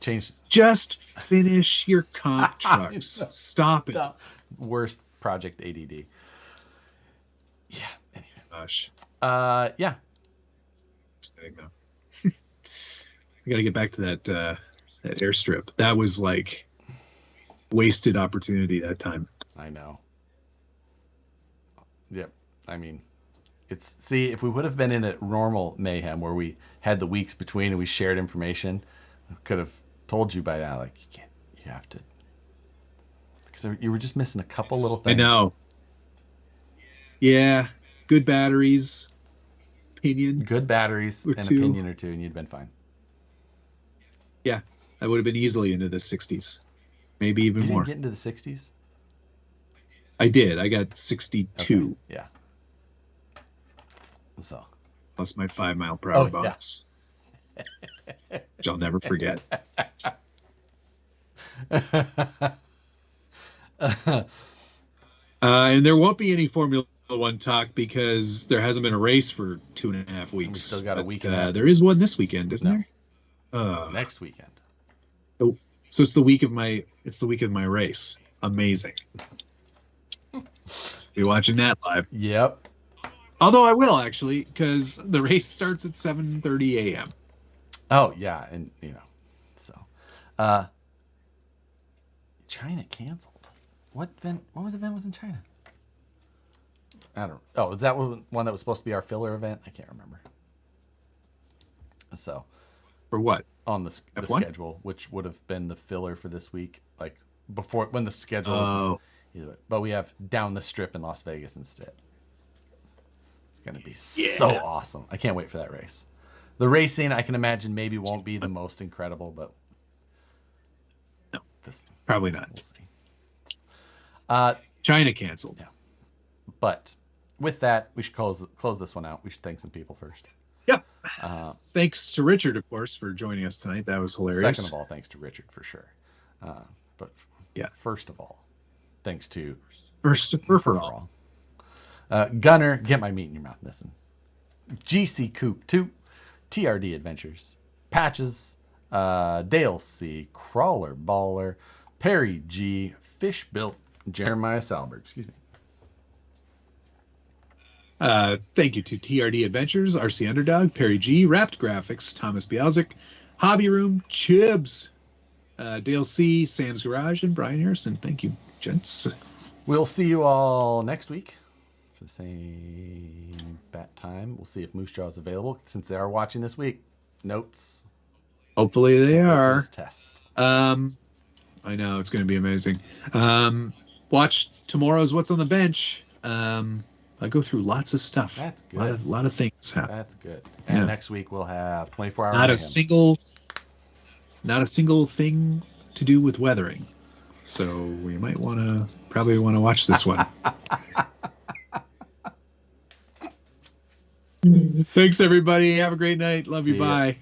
Change. Just finish your comp trucks. Stop it. Worst project ADD. Yeah. Anyway. Gosh. Yeah. I gotta get back to that airstrip. That was like wasted opportunity that time. I know. Yep. I mean, see, if we would have been in a normal mayhem where we had the weeks between and we shared information, I could have told you by now, like, you have to, because you were just missing a couple little things. I know. Yeah. Good batteries. Opinion. Good batteries and two. opinion or two, and you'd been fine. Yeah. I would have been easily into the 60s. Maybe even You more. didn't get into the 60s? I did. I got 62. Okay. Yeah. So. Plus my 5 mile per hour Yeah. bumps. Which I'll never forget. And there won't be any Formula One talk because there hasn't been a race for 2.5 weeks. We still got a week and a half. There is one this weekend, isn't No. there? Next weekend. So it's the week of my race. Amazing. Be watching that live. Yep. Although I will actually, because the race starts at 7:30 a.m. Oh yeah, and so China canceled. What event was in China? I don't. Oh, is that one that was supposed to be our filler event? I can't remember. So, For what? on the F1? schedule, which would have been the filler for this week, like before when the schedule was. Oh. Either way. But we have down the strip in Las Vegas instead. It's gonna be so awesome. I can't wait for that race. The racing, I can imagine, maybe won't be the most incredible, but No, this probably not. we'll see. China canceled. Yeah. But with that, we should close this one out. We should thank some people first. Yep. Thanks to Richard, of course, for joining us tonight. That was hilarious. Second of all, thanks to Richard for sure. But yeah, first of all, thanks to first for all. Gunner, get my meat in your mouth, listen. GC Coop 2, TRD Adventures, Patches, Dale C, Crawler Baller, Perry G, Fish Built, Jeremiah Salberg, excuse me. Thank you to TRD Adventures, RC Underdog, Perry G, Wrapped Graphics, Thomas Bialzik, Hobby Room, Chibs, Dale C, Sam's Garage, and Brian Harrison. Thank you, gents. We'll see you all next week for the same bat time. We'll see if Moose Jaw is available since they are watching this week. Notes. Hopefully they are. This test. I know it's going to be amazing. Watch tomorrow's What's on the Bench. I go through lots of stuff. That's good. A lot of things happen. That's good. And Yeah. next week we'll have 24 hours. Not a single thing to do with weathering. So we might probably want to watch this one. Thanks everybody. Have a great night. Love See you. ya. Bye.